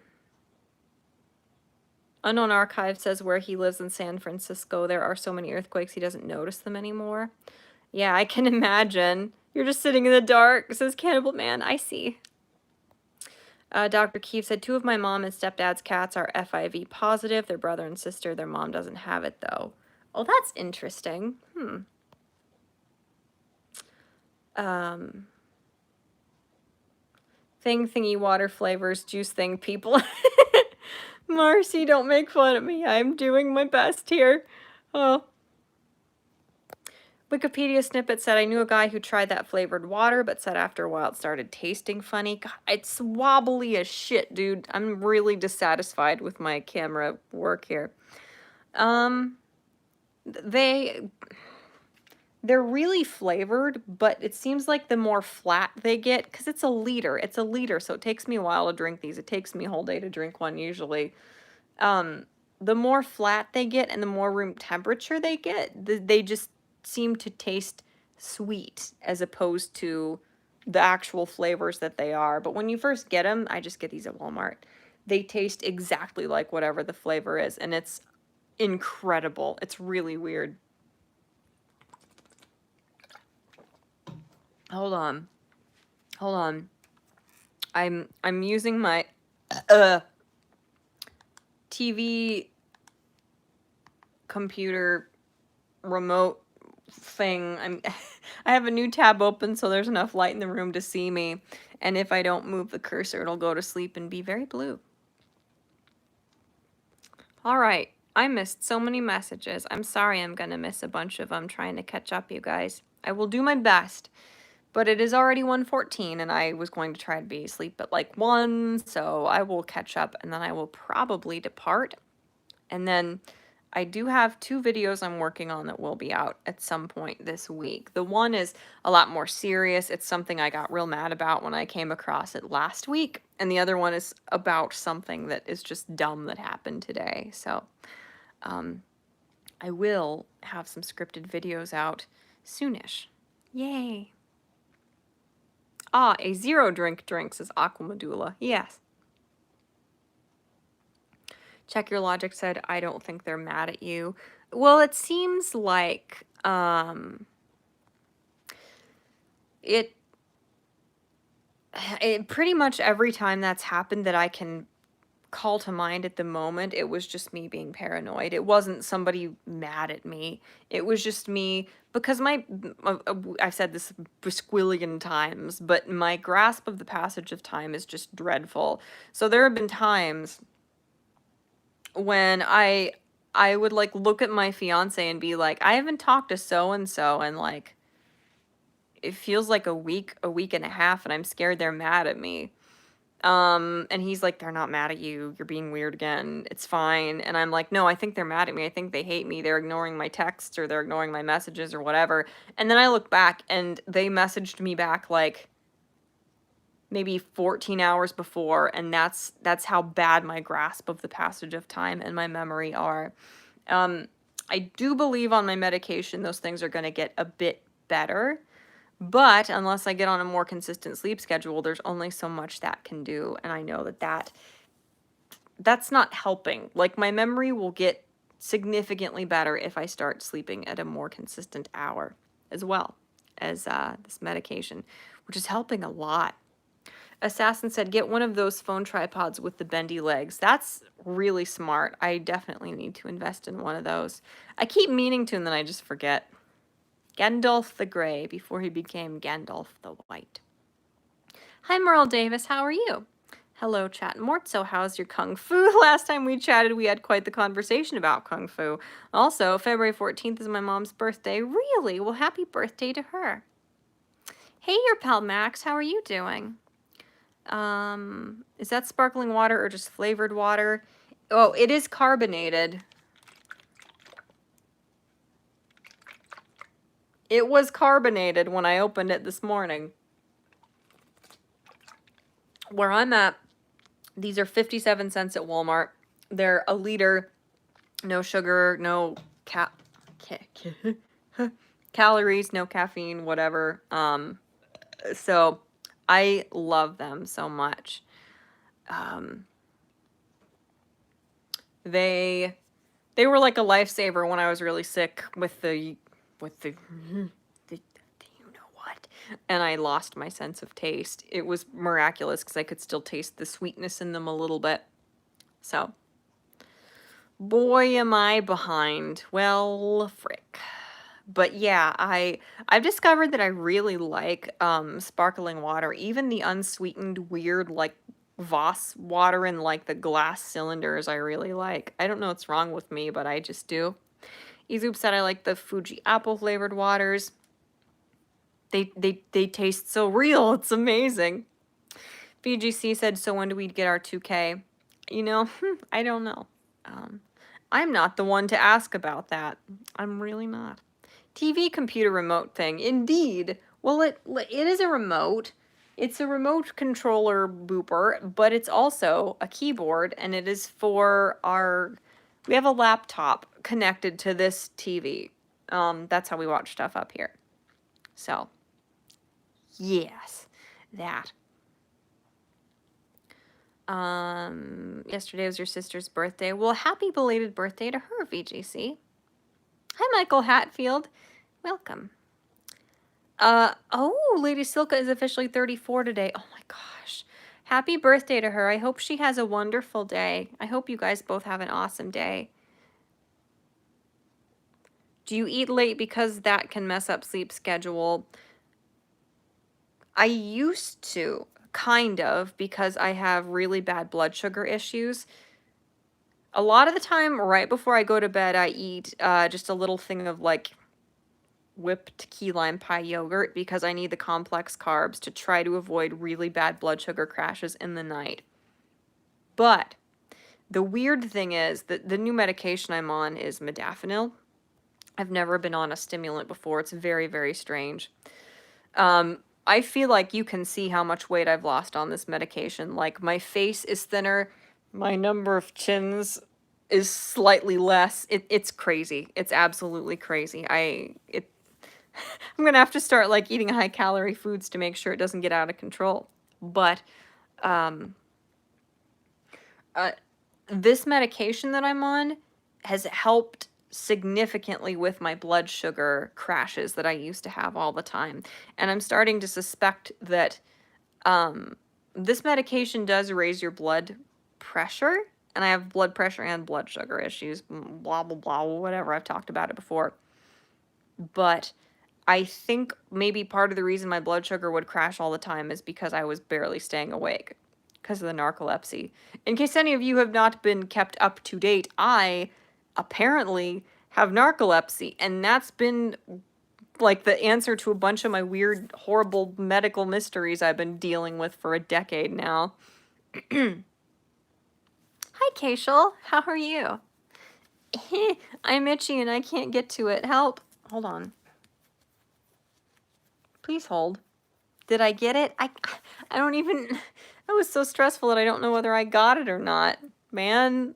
Archive says where he lives in San Francisco, there are so many earthquakes he doesn't notice them anymore. Yeah, I can imagine. You're just sitting in the dark, says Cannibal Man. I see. Dr. Keefe said 2 of my mom and stepdad's cats are FIV positive. Their brother and sister, their mom doesn't have it though. Oh, that's interesting. Thingy water flavors, juice thing, people. Marcy, don't make fun of me. I'm doing my best here. Oh. Wikipedia snippet said, I knew a guy who tried that flavored water, but said after a while it started tasting funny. God, it's wobbly as shit, dude. I'm really dissatisfied with my camera work here. They're really flavored, but it seems like the more flat they get, because it's a liter, so it takes me a while to drink these. It takes me a whole day to drink one usually. The more flat they get and the more room temperature they get, they just seem to taste sweet as opposed to the actual flavors that they are. But when you first get them, I just get these at Walmart. They taste exactly like whatever the flavor is, and it's incredible. It's really weird. Hold on. I'm using my TV computer remote thing. I have a new tab open so there's enough light in the room to see me, and if I don't move the cursor it'll go to sleep and be very blue. All right, I missed so many messages. I'm sorry I'm gonna miss a bunch of them trying to catch up, you guys. I will do my best, but it is already 1:14 and I was going to try to be asleep at like 1, so I will catch up and then I will probably depart. And then I do have 2 videos I'm working on that will be out at some point this week. The one is a lot more serious. It's something I got real mad about when I came across it last week. And the other one is about something that is just dumb that happened today. So I will have some scripted videos out soonish. Yay. Ah, a zero drink says Aqua Medulla. Yes. Check Your Logic said, I don't think they're mad at you. Well, it seems like it pretty much every time that's happened that I can call to mind at the moment, it was just me being paranoid. It wasn't somebody mad at me. It was just me, because I've said this a squillion times, but my grasp of the passage of time is just dreadful. So there have been times when I would like look at my fiance and be like, I haven't talked to so-and-so and like it feels like a week and a half, and I'm scared they're mad at me. And he's like, they're not mad at you. You're being weird again. It's fine. And I'm like, no, I think they're mad at me. I think they hate me. They're ignoring my texts or they're ignoring my messages or whatever. And then I look back and they messaged me back like maybe 14 hours before, and that's how bad my grasp of the passage of time and my memory are. I do believe on my medication those things are going to get a bit better, but unless I get on a more consistent sleep schedule, there's only so much that can do, and I know that's not helping. Like, my memory will get significantly better if I start sleeping at a more consistent hour, as well as this medication, which is helping a lot. Assassin said, get one of those phone tripods with the bendy legs. That's really smart. I definitely need to invest in one of those. I keep meaning to, and then I just forget. Gandalf the Grey, before he became Gandalf the White. Hi, Merle Davis. How are you? Hello, Chat-Mort. So how's your Kung Fu? Last time we chatted, we had quite the conversation about Kung Fu. Also, February 14th is my mom's birthday. Really? Well, happy birthday to her. Hey, your pal Max. How are you doing? Is that sparkling water or just flavored water? Oh, it is carbonated. It was carbonated when I opened it this morning. Where I'm at, these are 57 cents at Walmart. They're a liter, no sugar, no calories, no caffeine, whatever. So I love them so much. Um, they they were like a lifesaver when I was really sick with the the you know what, and I lost my sense of taste. It was miraculous because I could still taste the sweetness in them a little bit. So, boy, am I behind. Well, frick. But yeah, I've discovered that I really like sparkling water, even the unsweetened weird like Voss water in like the glass cylinders I really like. I don't know what's wrong with me, but I just do. Izoop said I like the Fuji apple flavored waters. They taste so real. It's amazing. BGC said, so when do we get our 2K? You know, I don't know. Um, I'm not the one to ask about that. I'm really not. TV computer remote thing. Indeed. Well, it is a remote. It's a remote controller booper, but it's also a keyboard, and it is for our... We have a laptop connected to this TV. That's how we watch stuff up here. So, yes, that. Yesterday was your sister's birthday. Well, happy belated birthday to her, VGC. Hi, Michael Hatfield. Welcome. Oh, Lady Silka is officially 34 today. Oh my gosh. Happy birthday to her. I hope she has a wonderful day. I hope you guys both have an awesome day. Do you eat late because that can mess up sleep schedule? I used to, kind of, because I have really bad blood sugar issues. A lot of the time, right before I go to bed, I eat just a little thing of like whipped key lime pie yogurt because I need the complex carbs to try to avoid really bad blood sugar crashes in the night. But the weird thing is that the new medication I'm on is modafinil. I've never been on a stimulant before. It's very, very strange. I feel like you can see how much weight I've lost on this medication. Like, my face is thinner, my number of chins is slightly less. It's crazy. It's absolutely crazy. I'm gonna have to start, like, eating high-calorie foods to make sure it doesn't get out of control. But, this medication that I'm on has helped significantly with my blood sugar crashes that I used to have all the time. And I'm starting to suspect that this medication does raise your blood pressure. And I have blood pressure and blood sugar issues, blah, blah, blah, whatever. I've talked about it before. But I think maybe part of the reason my blood sugar would crash all the time is because I was barely staying awake because of the narcolepsy. In case any of you have not been kept up to date, I apparently have narcolepsy, and that's been like the answer to a bunch of my weird, horrible medical mysteries I've been dealing with for a decade now. Hi, Kashal. How are you? I'm itchy and I can't get to it. Help. Hold on. Please hold. Did I get it? I don't even... That was so stressful that I don't know whether I got it or not. Man.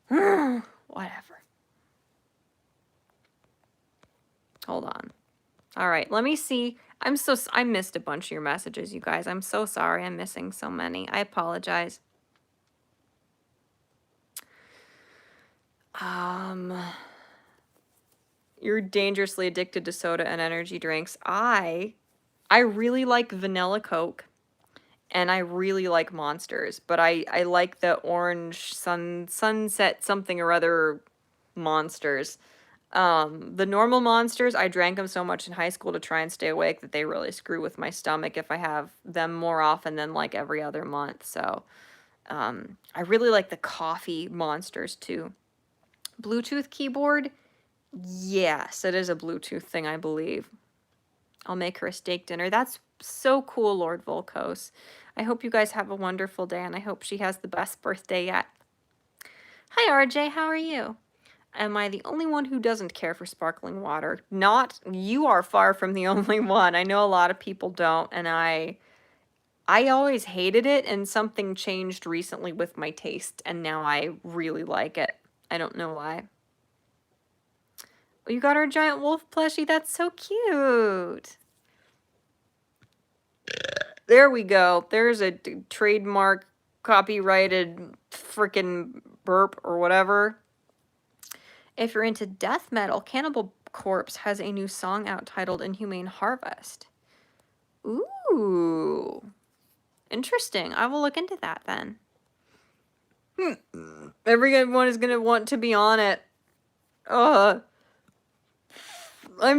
Whatever. Hold on. All right, let me see. I missed a bunch of your messages, you guys. I'm so sorry. I'm missing so many. I apologize. You're dangerously addicted to soda and energy drinks. I really like vanilla Coke, and I really like Monsters, but I like the orange sunset something or other Monsters. The normal Monsters, I drank them so much in high school to try and stay awake that they really screw with my stomach if I have them more often than like every other month. So, I really like the coffee Monsters too. Bluetooth keyboard? Yes, it is a Bluetooth thing, I believe. I'll make her a steak dinner. That's so cool, Lord Volkos. I hope you guys have a wonderful day, and I hope she has the best birthday yet. Hi, RJ. How are you? Am I the only one who doesn't care for sparkling water? Not. You are far from the only one. I know a lot of people don't, and I always hated it, and something changed recently with my taste, and now I really like it. I don't know why. You got our giant wolf plushie? That's so cute. There we go. There's a trademark, copyrighted freaking burp or whatever. If you're into death metal, Cannibal Corpse has a new song out titled Inhumane Harvest. Ooh. Interesting. I will look into that then. Everyone is gonna want to be on it. I'm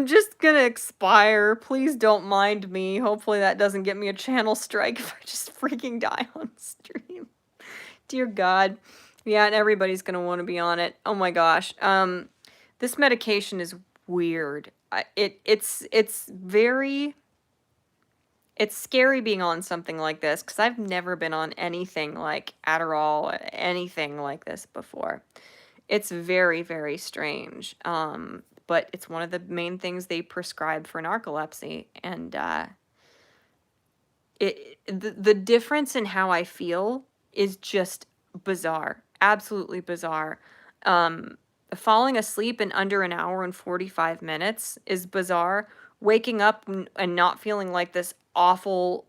just gonna expire. Please don't mind me. Hopefully that doesn't get me a channel strike if I just freaking die on stream. Dear God. Yeah, and everybody's gonna want to be on it. Oh my gosh. This medication is weird. It's very... It's scary being on something like this, because I've never been on anything like Adderall, anything like this before. It's very, very strange. But it's one of the main things they prescribe for narcolepsy. And the difference in how I feel is just bizarre. Absolutely bizarre. Falling asleep in under an hour and 45 minutes is bizarre. Waking up and not feeling like this awful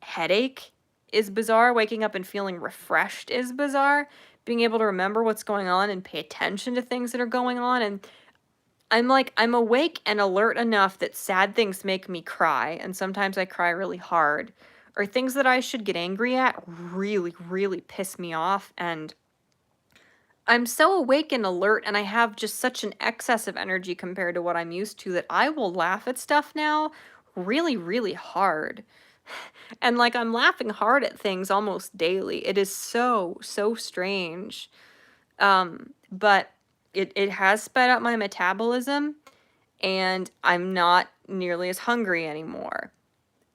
headache is bizarre. Waking up and feeling refreshed is bizarre. Being able to remember what's going on and pay attention to things that are going on. And I'm awake and alert enough that sad things make me cry. And sometimes I cry really hard. Or things that I should get angry at really, really piss me off. And I'm so awake and alert, and I have just such an excess of energy compared to what I'm used to that I will laugh at stuff now really, really hard. And like I'm laughing hard at things almost daily. It is so, so strange. But it has sped up my metabolism, and I'm not nearly as hungry anymore.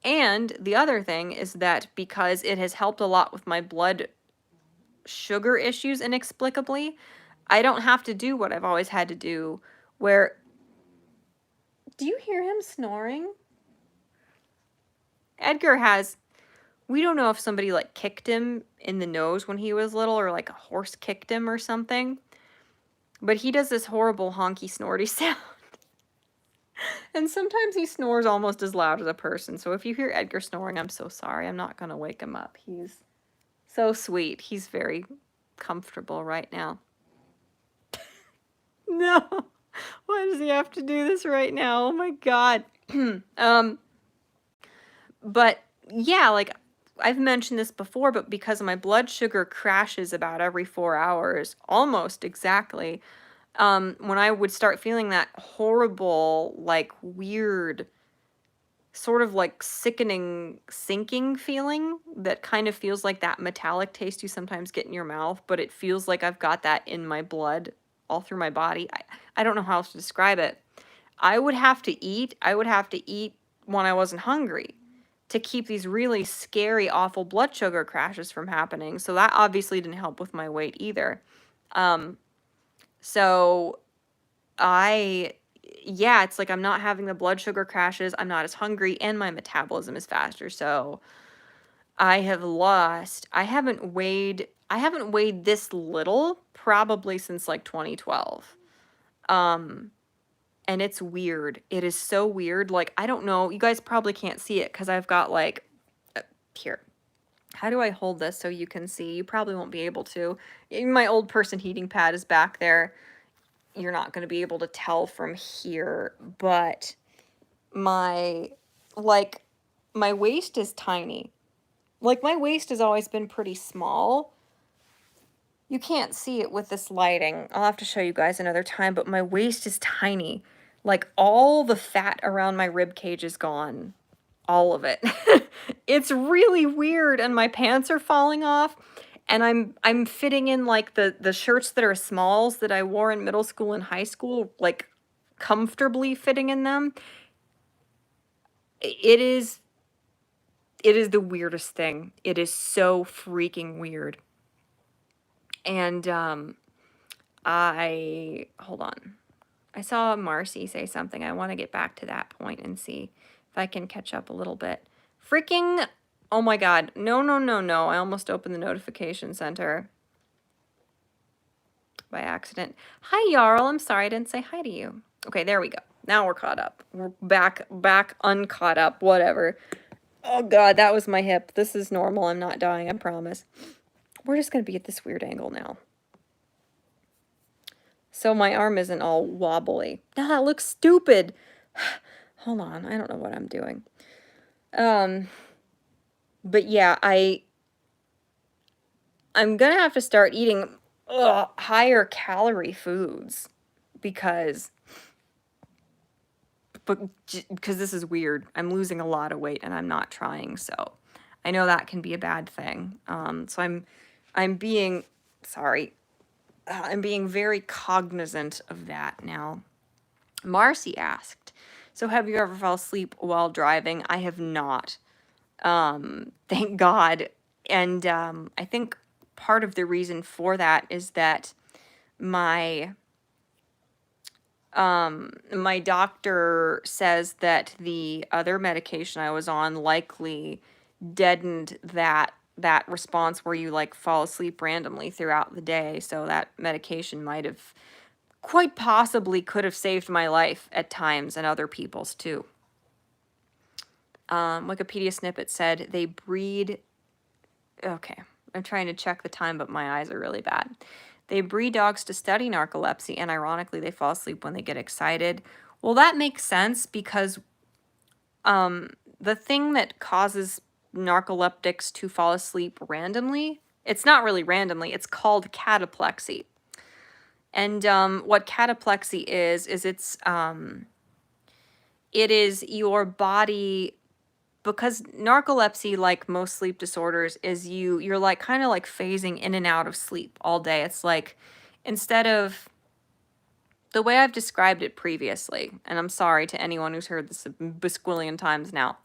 And the other thing is that because it has helped a lot with my blood sugar issues inexplicably, I don't have to do what I've always had to do, where... Do you hear him snoring? Edgar has... We don't know if somebody, like, kicked him in the nose when he was little, or, like, a horse kicked him or something. But he does this horrible honky snorty sound. And sometimes he snores almost as loud as a person. So if you hear Edgar snoring, I'm so sorry. I'm not going to wake him up. He's so sweet. He's very comfortable right now. No. Why does he have to do this right now? Oh my God. But yeah, like I've mentioned this before, but because my blood sugar crashes about every 4 hours, almost exactly, when I would start feeling that horrible, like weird, sort of like sickening, sinking feeling that kind of feels like that metallic taste you sometimes get in your mouth, but it feels like I've got that in my blood all through my body. I don't know how else to describe it. I would have to eat when I wasn't hungry to keep these really scary, awful blood sugar crashes from happening. So that obviously didn't help with my weight either. So yeah, it's like I'm not having the blood sugar crashes, I'm not as hungry, and my metabolism is faster. So I haven't weighed this little probably since like 2012. And it's weird. It is so weird. Like, I don't know. You guys probably can't see it because I've got like, here. How do I hold this so you can see? You probably won't be able to. My old person heating pad is back there. You're not going to be able to tell from here, but my waist is tiny. Like, my waist has always been pretty small. You can't see it with this lighting. I'll have to show you guys another time, but my waist is tiny. Like, all the fat around my rib cage is gone. All of it. It's really weird, and my pants are falling off, and I'm fitting in, like, the shirts that are smalls that I wore in middle school and high school, like, comfortably fitting in them. It is the weirdest thing. It is so freaking weird. And, hold on. I saw Marcy say something. I want to get back to that point and see if I can catch up a little bit. Freaking, oh my God. No. I almost opened the notification center. by accident. Hi, Jarl. I'm sorry I didn't say hi to you. Okay, there we go. Now we're caught up. We're back uncaught up, whatever. Oh god, that was my hip. This is normal. I'm not dying, I promise. We're just gonna be at this weird angle now. So my arm isn't all wobbly. Now that looks stupid. Hold on, I don't know what I'm doing. But yeah, I'm gonna have to start eating higher calorie foods because this is weird. I'm losing a lot of weight and I'm not trying, so I know that can be a bad thing. So I'm being sorry. I'm being very cognizant of that now. Marcy asked, so have you ever fell asleep while driving? I have not. Thank God. And I think part of the reason for that is that my my doctor says that the other medication I was on likely deadened that response where you like fall asleep randomly throughout the day. So that medication might have quite possibly could have saved my life at times and other people's too. Wikipedia snippet said they breed. Okay, I'm trying to check the time, but my eyes are really bad. They breed dogs to study narcolepsy, and ironically, they fall asleep when they get excited. Well, that makes sense because the thing that causes narcoleptics to fall asleep randomly, it's not really randomly, it's called cataplexy. And what cataplexy is it is your body, because narcolepsy, like most sleep disorders, is you're like kind of like phasing in and out of sleep all day. It's like, instead of the way I've described it previously, and I'm sorry to anyone who's heard this a bisquillion times now.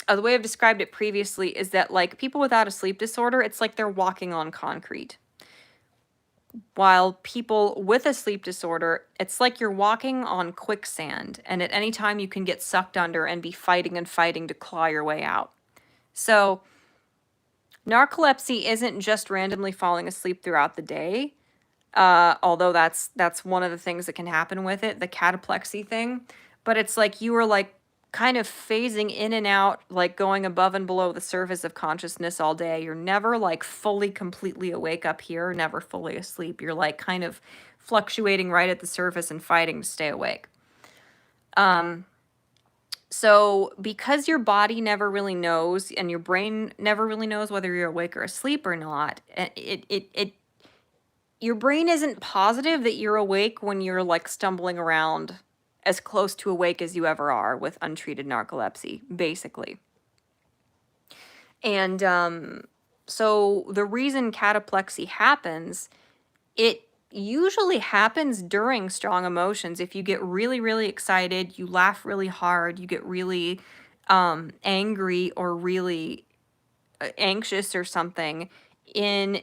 The way I've described it previously is that like people without a sleep disorder, it's like they're walking on concrete. While people with a sleep disorder, it's like you're walking on quicksand, and at any time you can get sucked under and be fighting and fighting to claw your way out. So narcolepsy isn't just randomly falling asleep throughout the day, although that's one of the things that can happen with it, the cataplexy thing. But it's like you were like kind of phasing in and out, like going above and below the surface of consciousness all day. You're never like fully, completely awake up here, never fully asleep. You're like kind of fluctuating right at the surface and fighting to stay awake. So because your body never really knows and your brain never really knows whether you're awake or asleep or not, your brain isn't positive that you're awake when you're like stumbling around as close to awake as you ever are with untreated narcolepsy, basically. And so the reason cataplexy happens, it usually happens during strong emotions. If you get really, really excited, you laugh really hard, you get really angry or really anxious or something, in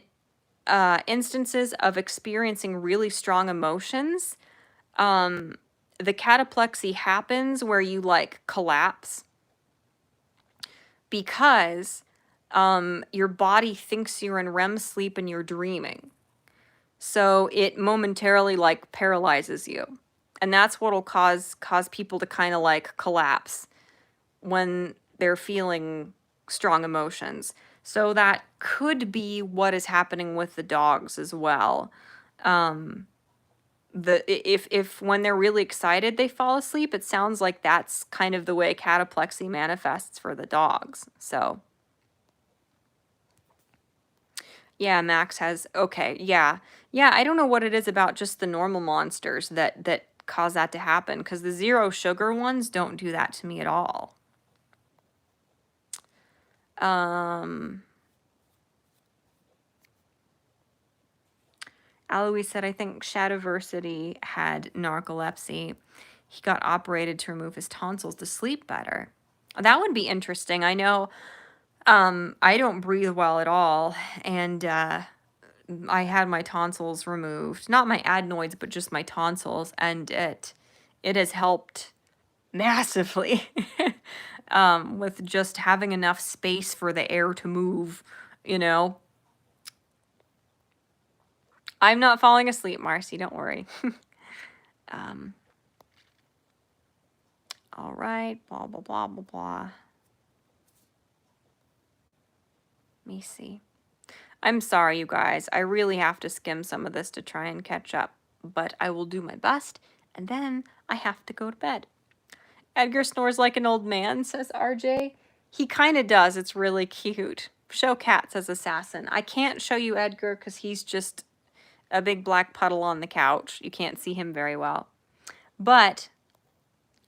instances of experiencing really strong emotions, the cataplexy happens where you like collapse because your body thinks you're in REM sleep and you're dreaming. So it momentarily like paralyzes you. And that's what'll cause people to kind of like collapse when they're feeling strong emotions. So that could be what is happening with the dogs as well. If when they're really excited they fall asleep, it sounds like that's kind of the way cataplexy manifests for the dogs. So yeah, Max has, okay, yeah. Yeah, I don't know what it is about just the normal monsters that cause that to happen, because the zero sugar ones don't do that to me at all. Alois said, I think Shadowversity had narcolepsy. He got operated to remove his tonsils to sleep better. That would be interesting. I know I don't breathe well at all, and I had my tonsils removed. Not my adenoids, but just my tonsils, and it has helped massively with just having enough space for the air to move, you know. I'm not falling asleep, Marcy, don't worry. All right, blah, blah, blah, blah, blah. Let me see. I'm sorry, you guys. I really have to skim some of this to try and catch up, but I will do my best, and then I have to go to bed. Edgar snores like an old man, says RJ. He kind of does. It's really cute. Show cat, says Assassin. I can't show you Edgar because he's just a big black puddle on the couch. You can't see him very well. But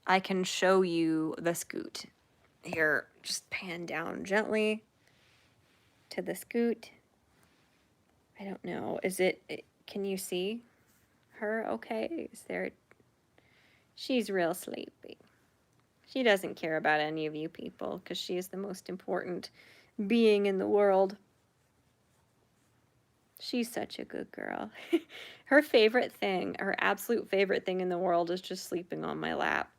I can show you the Scoot. Here, just pan down gently to the Scoot. I don't know. Can you see her okay? She's real sleepy. She doesn't care about any of you people because she is the most important being in the world. She's such a good girl. Her favorite thing, her absolute favorite thing in the world is just sleeping on my lap.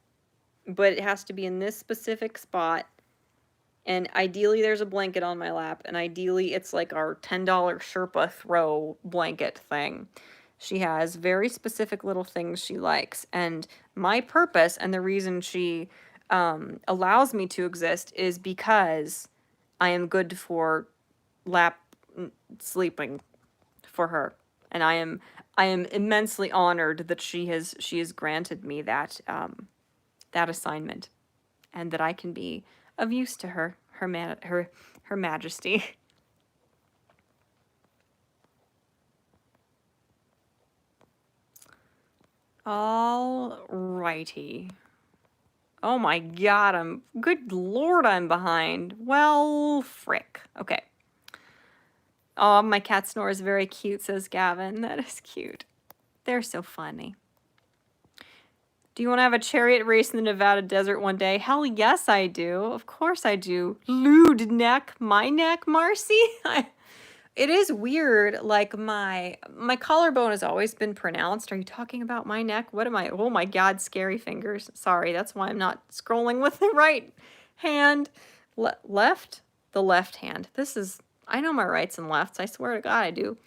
But it has to be in this specific spot. And ideally there's a blanket on my lap. And ideally it's like our $10 Sherpa throw blanket thing. She has very specific little things she likes. And my purpose and the reason she allows me to exist is because I am good for lap sleeping for her. And I am immensely honored that she has granted me that that assignment, and that I can be of use to her majesty. All righty. Oh my god, good lord, I'm behind. Well, frick. Okay. Oh, my cat snore is very cute, says Gavin. That is cute. They're so funny. Do you want to have a chariot race in the Nevada desert one day? Hell yes, I do. Of course I do. Lewd neck. My neck, Marcy? It is weird. Like, my collarbone has always been pronounced. Are you talking about my neck? What am I? Oh my god, scary fingers. Sorry, that's why I'm not scrolling with the right hand. Left? The left hand. I know my rights and lefts. I swear to God I do.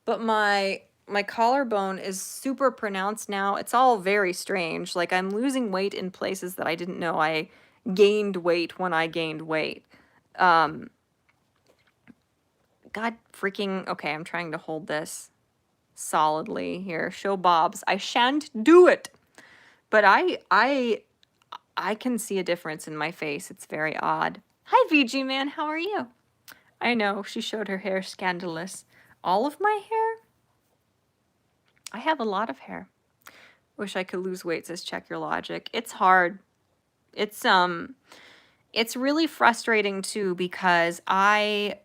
But my collarbone is super pronounced now. It's all very strange. Like, I'm losing weight in places that I didn't know I gained weight when I gained weight. God freaking... Okay, I'm trying to hold this solidly here. Show Bob's. I shan't do it! But I can see a difference in my face. It's very odd. Hi, VG Man. How are you? I know. She showed her hair. Scandalous. All of my hair? I have a lot of hair. Wish I could lose weight, says Check Your Logic. It's hard. It's really frustrating too because I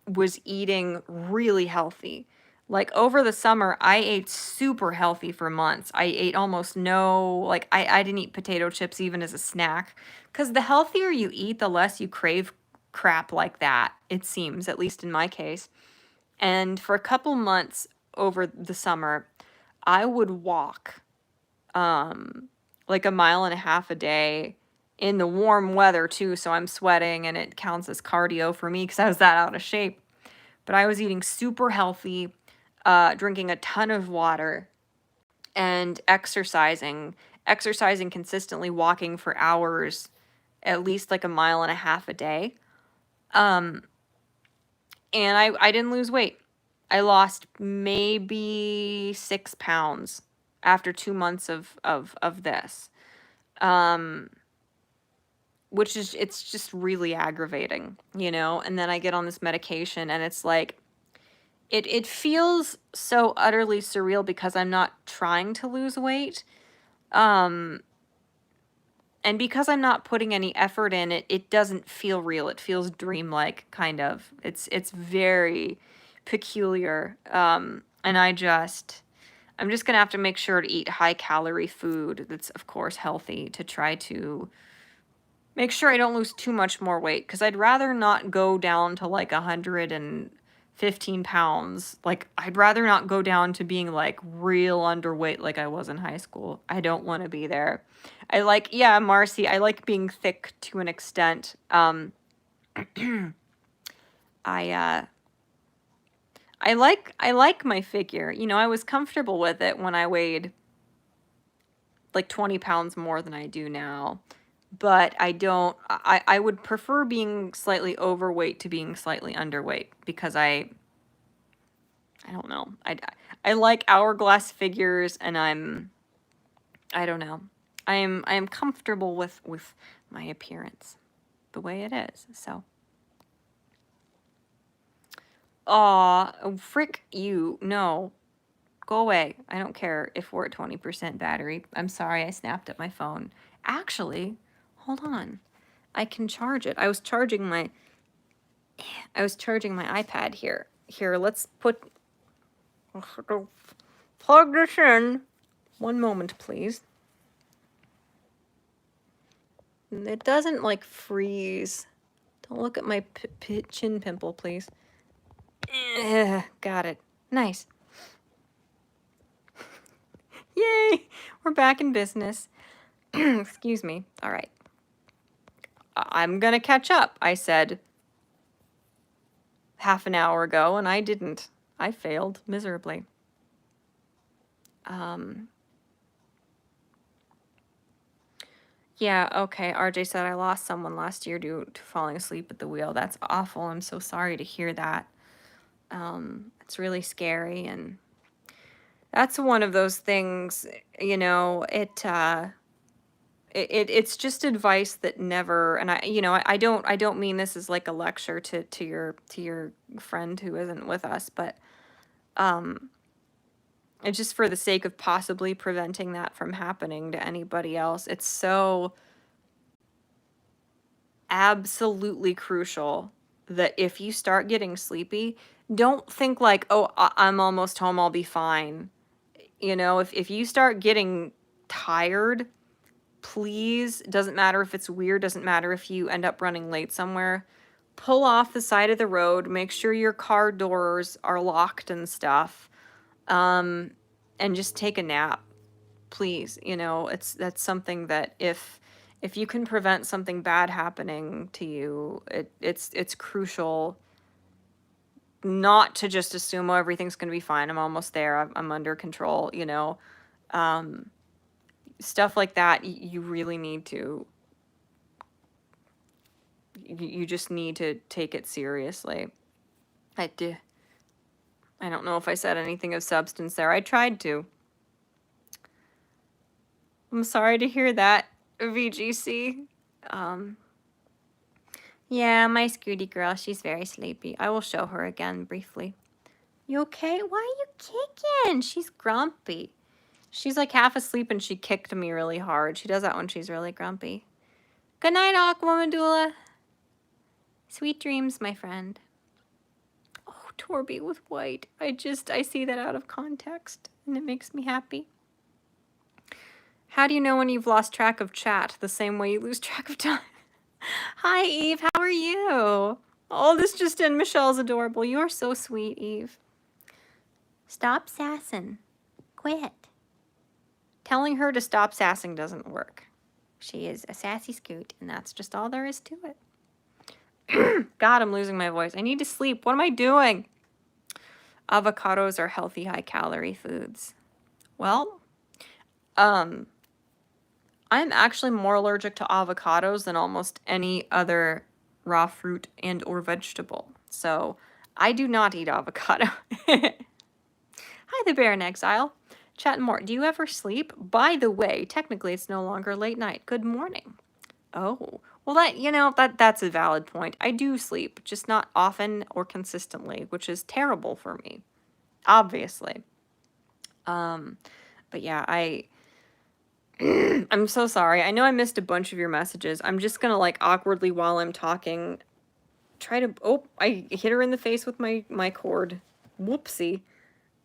was eating really healthy. Like, over the summer, I ate super healthy for months. I ate almost no, like, I didn't eat potato chips even as a snack. Because the healthier you eat, the less you crave crap like that, it seems, at least in my case. And for a couple months over the summer, I would walk like 1.5 miles a day in the warm weather too, so I'm sweating and it counts as cardio for me because I was that out of shape. But I was eating super healthy, drinking a ton of water, and exercising consistently, walking for hours, at least like 1.5 miles a day. And I didn't lose weight. I lost maybe 6 pounds after 2 months of this. Which is, it's just really aggravating, you know? And then I get on this medication and it's like, it feels so utterly surreal because I'm not trying to lose weight. And because I'm not putting any effort in it, it doesn't feel real. It feels dreamlike, kind of. It's very peculiar. And I'm just gonna have to make sure to eat high-calorie food that's, of course, healthy to try to make sure I don't lose too much more weight, because I'd rather not go down to, like, 115 pounds. Like, I'd rather not go down to being, like, real underweight like I was in high school. I don't want to be there. Yeah, Marcy, I like being thick to an extent. I I like my figure. You know, I was comfortable with it when I weighed like 20 pounds more than I do now. But I would prefer being slightly overweight to being slightly underweight because I don't know. I like hourglass figures and I don't know. I am comfortable with my appearance the way it is. So aw, oh, frick you. No. Go away. I don't care if we're at 20% battery. I'm sorry I snapped at my phone. Actually, hold on. I can charge it. I was charging my iPad here. Here, let's plug this in. One moment, please. It doesn't like freeze. Don't look at my chin pimple, please. Got it. Nice. Yay! We're back in business. Excuse me. All right. I'm gonna catch up, I said half an hour ago, and I didn't. I failed miserably. Yeah, okay. RJ said I lost someone last year due to falling asleep at the wheel. That's awful. I'm so sorry to hear that. It's really scary, and that's one of those things, you know, it's just advice that never, and I don't mean this as like a lecture to your friend who isn't with us, but it's just for the sake of possibly preventing that from happening to anybody else. It's so absolutely crucial that if you start getting sleepy, don't think like, oh, I'm almost home, I'll be fine. You know, if you start getting tired, please, doesn't matter if it's weird, doesn't matter if you end up running late somewhere, pull off the side of the road, make sure your car doors are locked and stuff, and just take a nap, please. You know, that's something that if you can prevent something bad happening to you, it's crucial not to just assume, oh, everything's going to be fine, I'm almost there, I'm under control, you know. Stuff like that, you really need to, you just need to take it seriously. I don't know if I said anything of substance there. I tried to. I'm sorry to hear that, VGC. Yeah, my Scooty girl, she's very sleepy. I will show her again briefly. You okay? Why are you kicking? She's grumpy. She's like half asleep and she kicked me really hard. She does that when she's really grumpy. Good night, Aquamadula. Sweet dreams, my friend. Oh, Torby with white. I see that out of context and it makes me happy. How do you know when you've lost track of chat? The same way you lose track of time. Hi, Eve. How are you? Oh, this just in. Michelle's adorable. You are so sweet, Eve. Stop sassing. Quit. Telling her to stop sassing doesn't work. She is a sassy scoot, and that's just all there is to it. God, I'm losing my voice. I need to sleep. What am I doing? Avocados are healthy, high-calorie foods. Well, I'm actually more allergic to avocados than almost any other raw fruit and or vegetable. So I do not eat avocado. Hi, the Bear in Exile. Chat-Mort, do you ever sleep? By the way, technically it's no longer late night. Good morning. Oh, well that's a valid point. I do sleep, just not often or consistently, which is terrible for me, obviously. But yeah, I'm so sorry. I know I missed a bunch of your messages. I'm just gonna like awkwardly while I'm talking try to, oh, I hit her in the face with my cord. Whoopsie.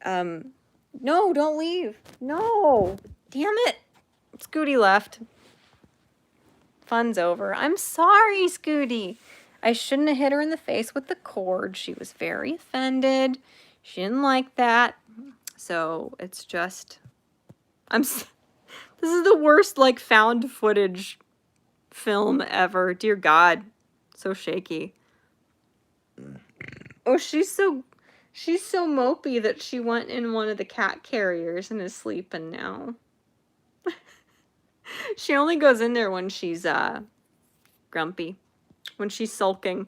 No, don't leave. No. Damn it. Scooty left. Fun's over. I'm sorry, Scooty. I shouldn't have hit her in the face with the cord. She was very offended. She didn't like that. So it's just, this is the worst like found footage film ever. Dear God. So shaky. Oh, she's so She's so mopey that she went in one of the cat carriers and is sleeping now. She only goes in there when she's grumpy, when she's sulking.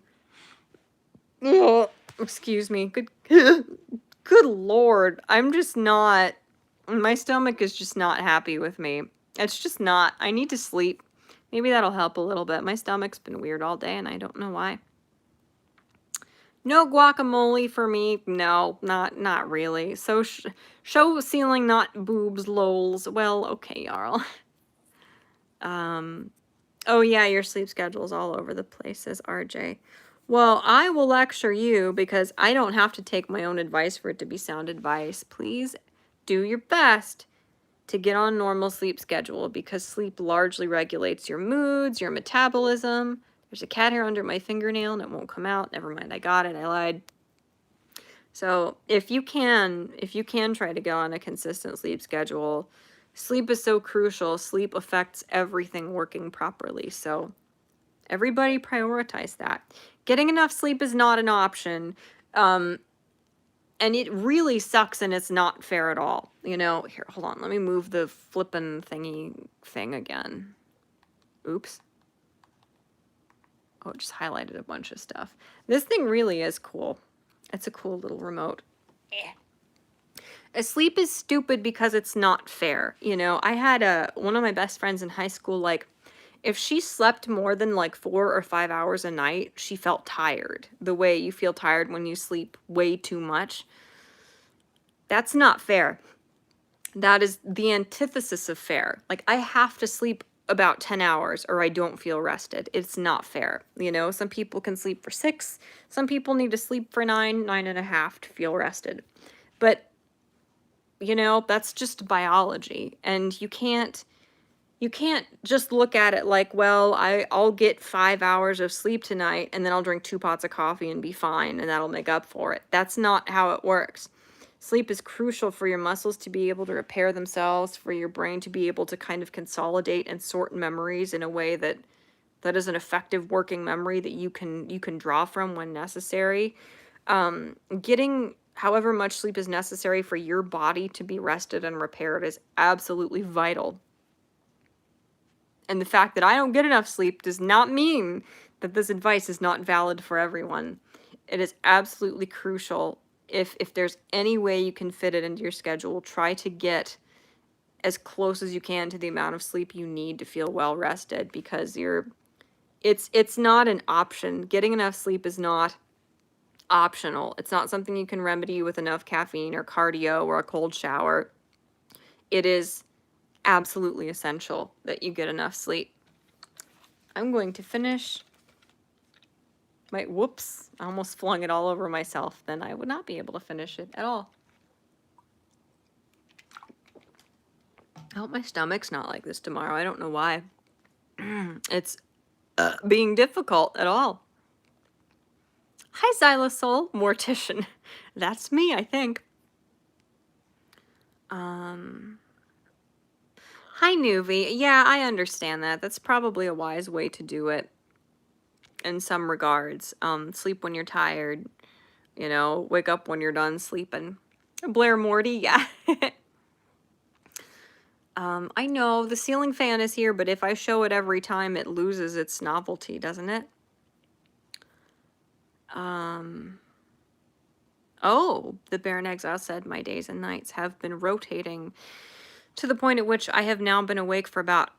Ugh, excuse me. Good good lord. I'm just not, my stomach is just not happy with me. It's just not. I need to sleep. Maybe that'll help a little bit. My stomach's been weird all day and I don't know why. No guacamole for me. No, not really. So show ceiling, not boobs, lols. Well, okay, Jarl. Oh yeah, your sleep schedule's all over the place, says RJ. Well, I will lecture you because I don't have to take my own advice for it to be sound advice. Please do your best to get on normal sleep schedule because sleep largely regulates your moods, your metabolism. There's a cat hair under my fingernail and it won't come out. Never mind, I got it. I lied. So if you can try to go on a consistent sleep schedule, sleep is so crucial. Sleep affects everything working properly. So everybody prioritize that. Getting enough sleep is not an option. And it really sucks and it's not fair at all. You know, here, hold on. Let me move the flippin' thingy thing again. Oops. Oh, it just highlighted a bunch of stuff. This thing really is cool. It's a cool little remote. Sleep is stupid because it's not fair. You know, I had one of my best friends in high school, like, if she slept more than like 4 or 5 hours a night, she felt tired. The way you feel tired when you sleep way too much. That's not fair. That is the antithesis of fair. Like, I have to sleep about 10 hours or I don't feel rested. It's not fair. You know, some people can sleep for 6. Some people need to sleep for 9, 9.5 to feel rested. But, you know, that's just biology. And you can't just look at it like, well, I'll get 5 hours of sleep tonight and then I'll drink 2 pots of coffee and be fine and that'll make up for it. That's not how it works. Sleep is crucial for your muscles to be able to repair themselves, for your brain to be able to kind of consolidate and sort memories in a way that is an effective working memory that you can draw from when necessary. Getting however much sleep is necessary for your body to be rested and repaired is absolutely vital. And the fact that I don't get enough sleep does not mean that this advice is not valid for everyone. It is absolutely crucial. If there's any way you can fit it into your schedule, try to get as close as you can to the amount of sleep you need to feel well rested, because it's not an option. Getting enough sleep is not optional. It's not something you can remedy with enough caffeine or cardio or a cold shower. It is absolutely essential that you get enough sleep. I'm going to finish whoops, I almost flung it all over myself. Then I would not be able to finish it at all. I hope my stomach's not like this tomorrow. I don't know why. It's being difficult at all. Hi, Xylosol, mortician. That's me, I think. Hi, Nuvi. Yeah, I understand that. That's probably a wise way to do it in some regards. Sleep when you're tired. You know, wake up when you're done sleeping. Blair Morty, yeah. I know the ceiling fan is here, but if I show it every time, it loses its novelty, doesn't it? Oh, the Bear in Exile said, my days and nights have been rotating to the point at which I have now been awake for about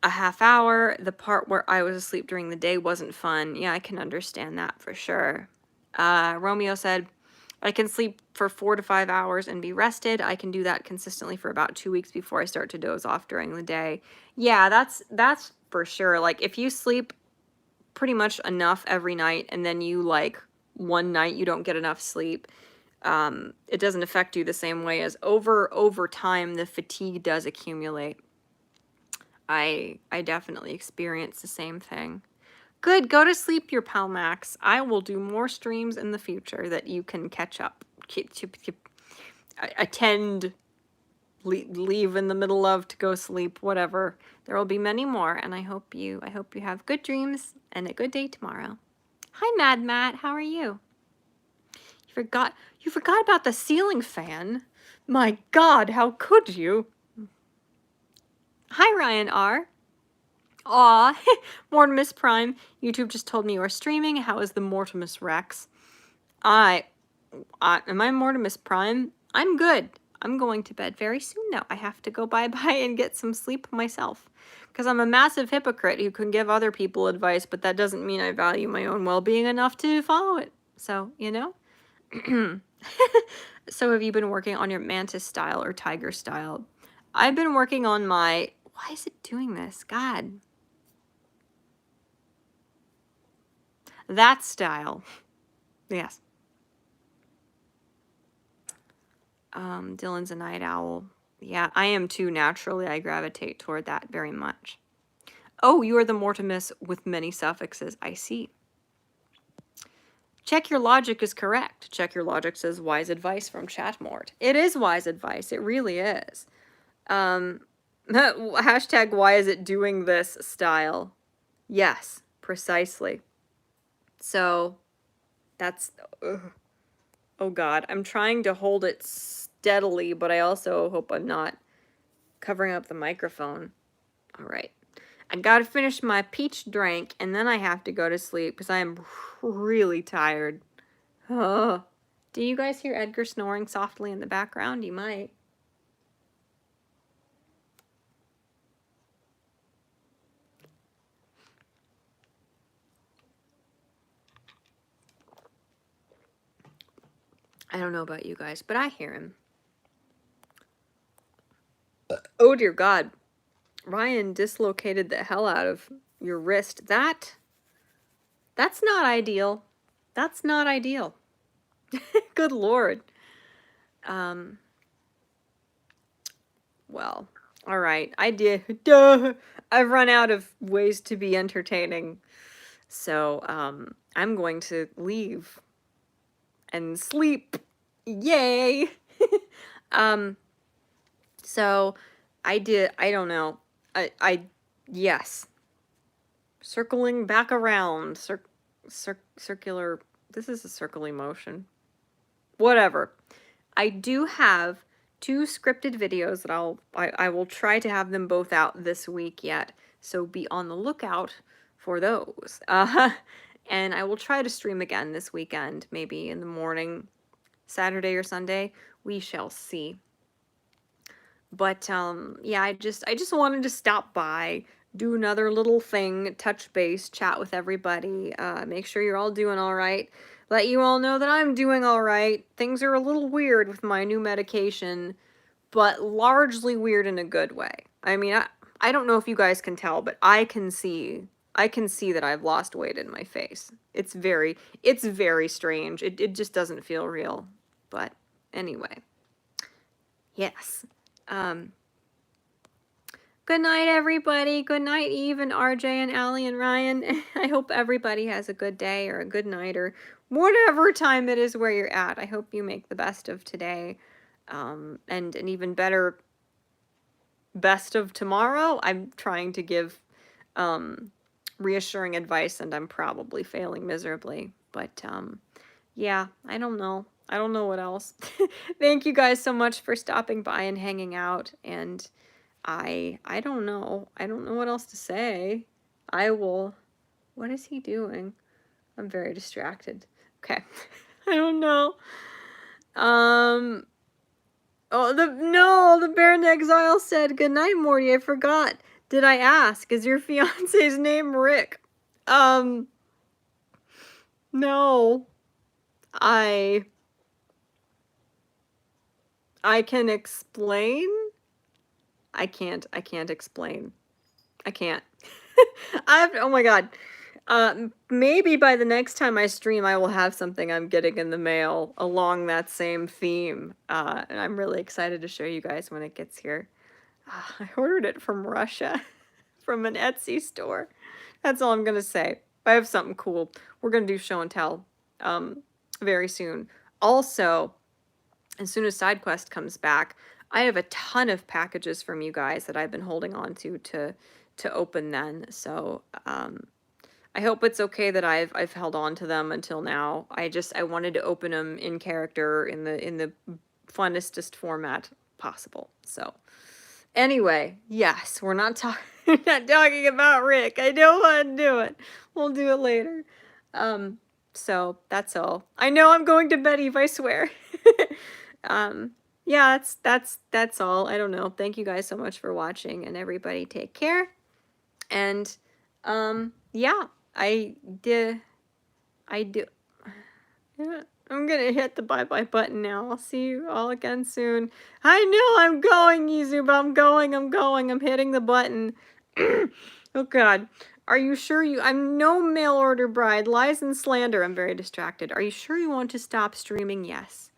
a half hour. The part where I was asleep during the day wasn't fun. Yeah, I can understand that for sure. Romeo said, I can sleep for 4 to 5 hours and be rested. I can do that consistently for about 2 weeks before I start to doze off during the day. Yeah, that's for sure. Like, if you sleep pretty much enough every night and then you, like, one night you don't get enough sleep, it doesn't affect you the same way as over time the fatigue does accumulate. I definitely experience the same thing. Good, go to sleep, your pal Max. I will do more streams in the future that you can catch up. Attend, leave in the middle of to go sleep, whatever. There will be many more, and I hope you have good dreams and a good day tomorrow. Hi, Mad Matt. How are you? You forgot about the ceiling fan. My God, how could you? Hi, Ryan R. Aw, Mortimus Prime. YouTube just told me you are streaming. How is the Mortimus Rex? Am I Mortimus Prime? I'm good. I'm going to bed very soon now. I have to go bye-bye and get some sleep myself. Because I'm a massive hypocrite who can give other people advice, but that doesn't mean I value my own well-being enough to follow it. So, you know? So have you been working on your mantis style or tiger style? I've been working on my... Why is it doing this? God. That style. Yes. Dylan's a night owl. Yeah, I am too. Naturally, I gravitate toward that very much. Oh, you are the Mortimus with many suffixes. I see. Check your logic is correct. Check your logic says wise advice from Chat-Mort. It is wise advice. It really is. Hashtag why is it doing this style? Yes, precisely. So, that's... Ugh. Oh God, I'm trying to hold it steadily, but I also hope I'm not covering up the microphone. All right. I gotta finish my peach drink, and then I have to go to sleep, because I am really tired. Oh. Do you guys hear Edgar snoring softly in the background? You might. I don't know about you guys, but I hear him. Oh dear God. Ryan dislocated the hell out of your wrist. That's not ideal. That's not ideal. Good Lord. Well, all right. I did. Duh. I've run out of ways to be entertaining. So, I'm going to leave and sleep. Yay. So I don't know. Yes. Circling back around. Circular. This is a circling motion. Whatever. I do have 2 scripted videos that I will try to have them both out this week yet. So be on the lookout for those. And I will try to stream again this weekend, maybe in the morning, Saturday or Sunday. We shall see. But yeah, I just wanted to stop by, do another little thing, touch base, chat with everybody, make sure you're all doing all right. Let you all know that I'm doing all right. Things are a little weird with my new medication, but largely weird in a good way. I mean, I don't know if you guys can tell, but I can see that I've lost weight in my face. It's very strange. It just doesn't feel real. But anyway. Yes. Good night, everybody. Good night, Eve and RJ and Allie and Ryan. I hope everybody has a good day or a good night or whatever time it is where you're at. I hope you make the best of today, and an even better best of tomorrow. I'm trying to give reassuring advice, and I'm probably failing miserably. But yeah, I don't know. I don't know what else. Thank you guys so much for stopping by and hanging out, and I don't know. I don't know what else to say. I will... What is he doing? I'm very distracted. Okay. I don't know. Oh, the Bear in Exile said, "Good night, Morty. I forgot. Did I ask? Is your fiance's name Rick?" No. I can explain? I can't explain. I can't. Oh my God. Maybe by the next time I stream, I will have something I'm getting in the mail along that same theme. And I'm really excited to show you guys when it gets here. I ordered it from Russia, from an Etsy store. That's all I'm gonna say. I have something cool. We're gonna do show and tell very soon. Also, as soon as SideQuest comes back, I have a ton of packages from you guys that I've been holding on to open then. So I hope it's okay that I've held on to them until now. I wanted to open them in character in the funnestest format possible. So anyway, yes, we're not talking not talking about Rick. I don't want to do it. We'll do it later. So that's all. I know I'm going to bed, Eve, I swear. um, yeah, that's all. I don't know. Thank you guys so much for watching, and everybody take care. And yeah, I did I do yeah, I'm gonna hit the bye-bye button now. I'll see you all again soon. I know I'm going, YouTube. I'm hitting the button. Oh God. Are you sure I'm no mail order bride. Lies and slander. I'm very distracted. Are you sure you want to stop streaming? Yes.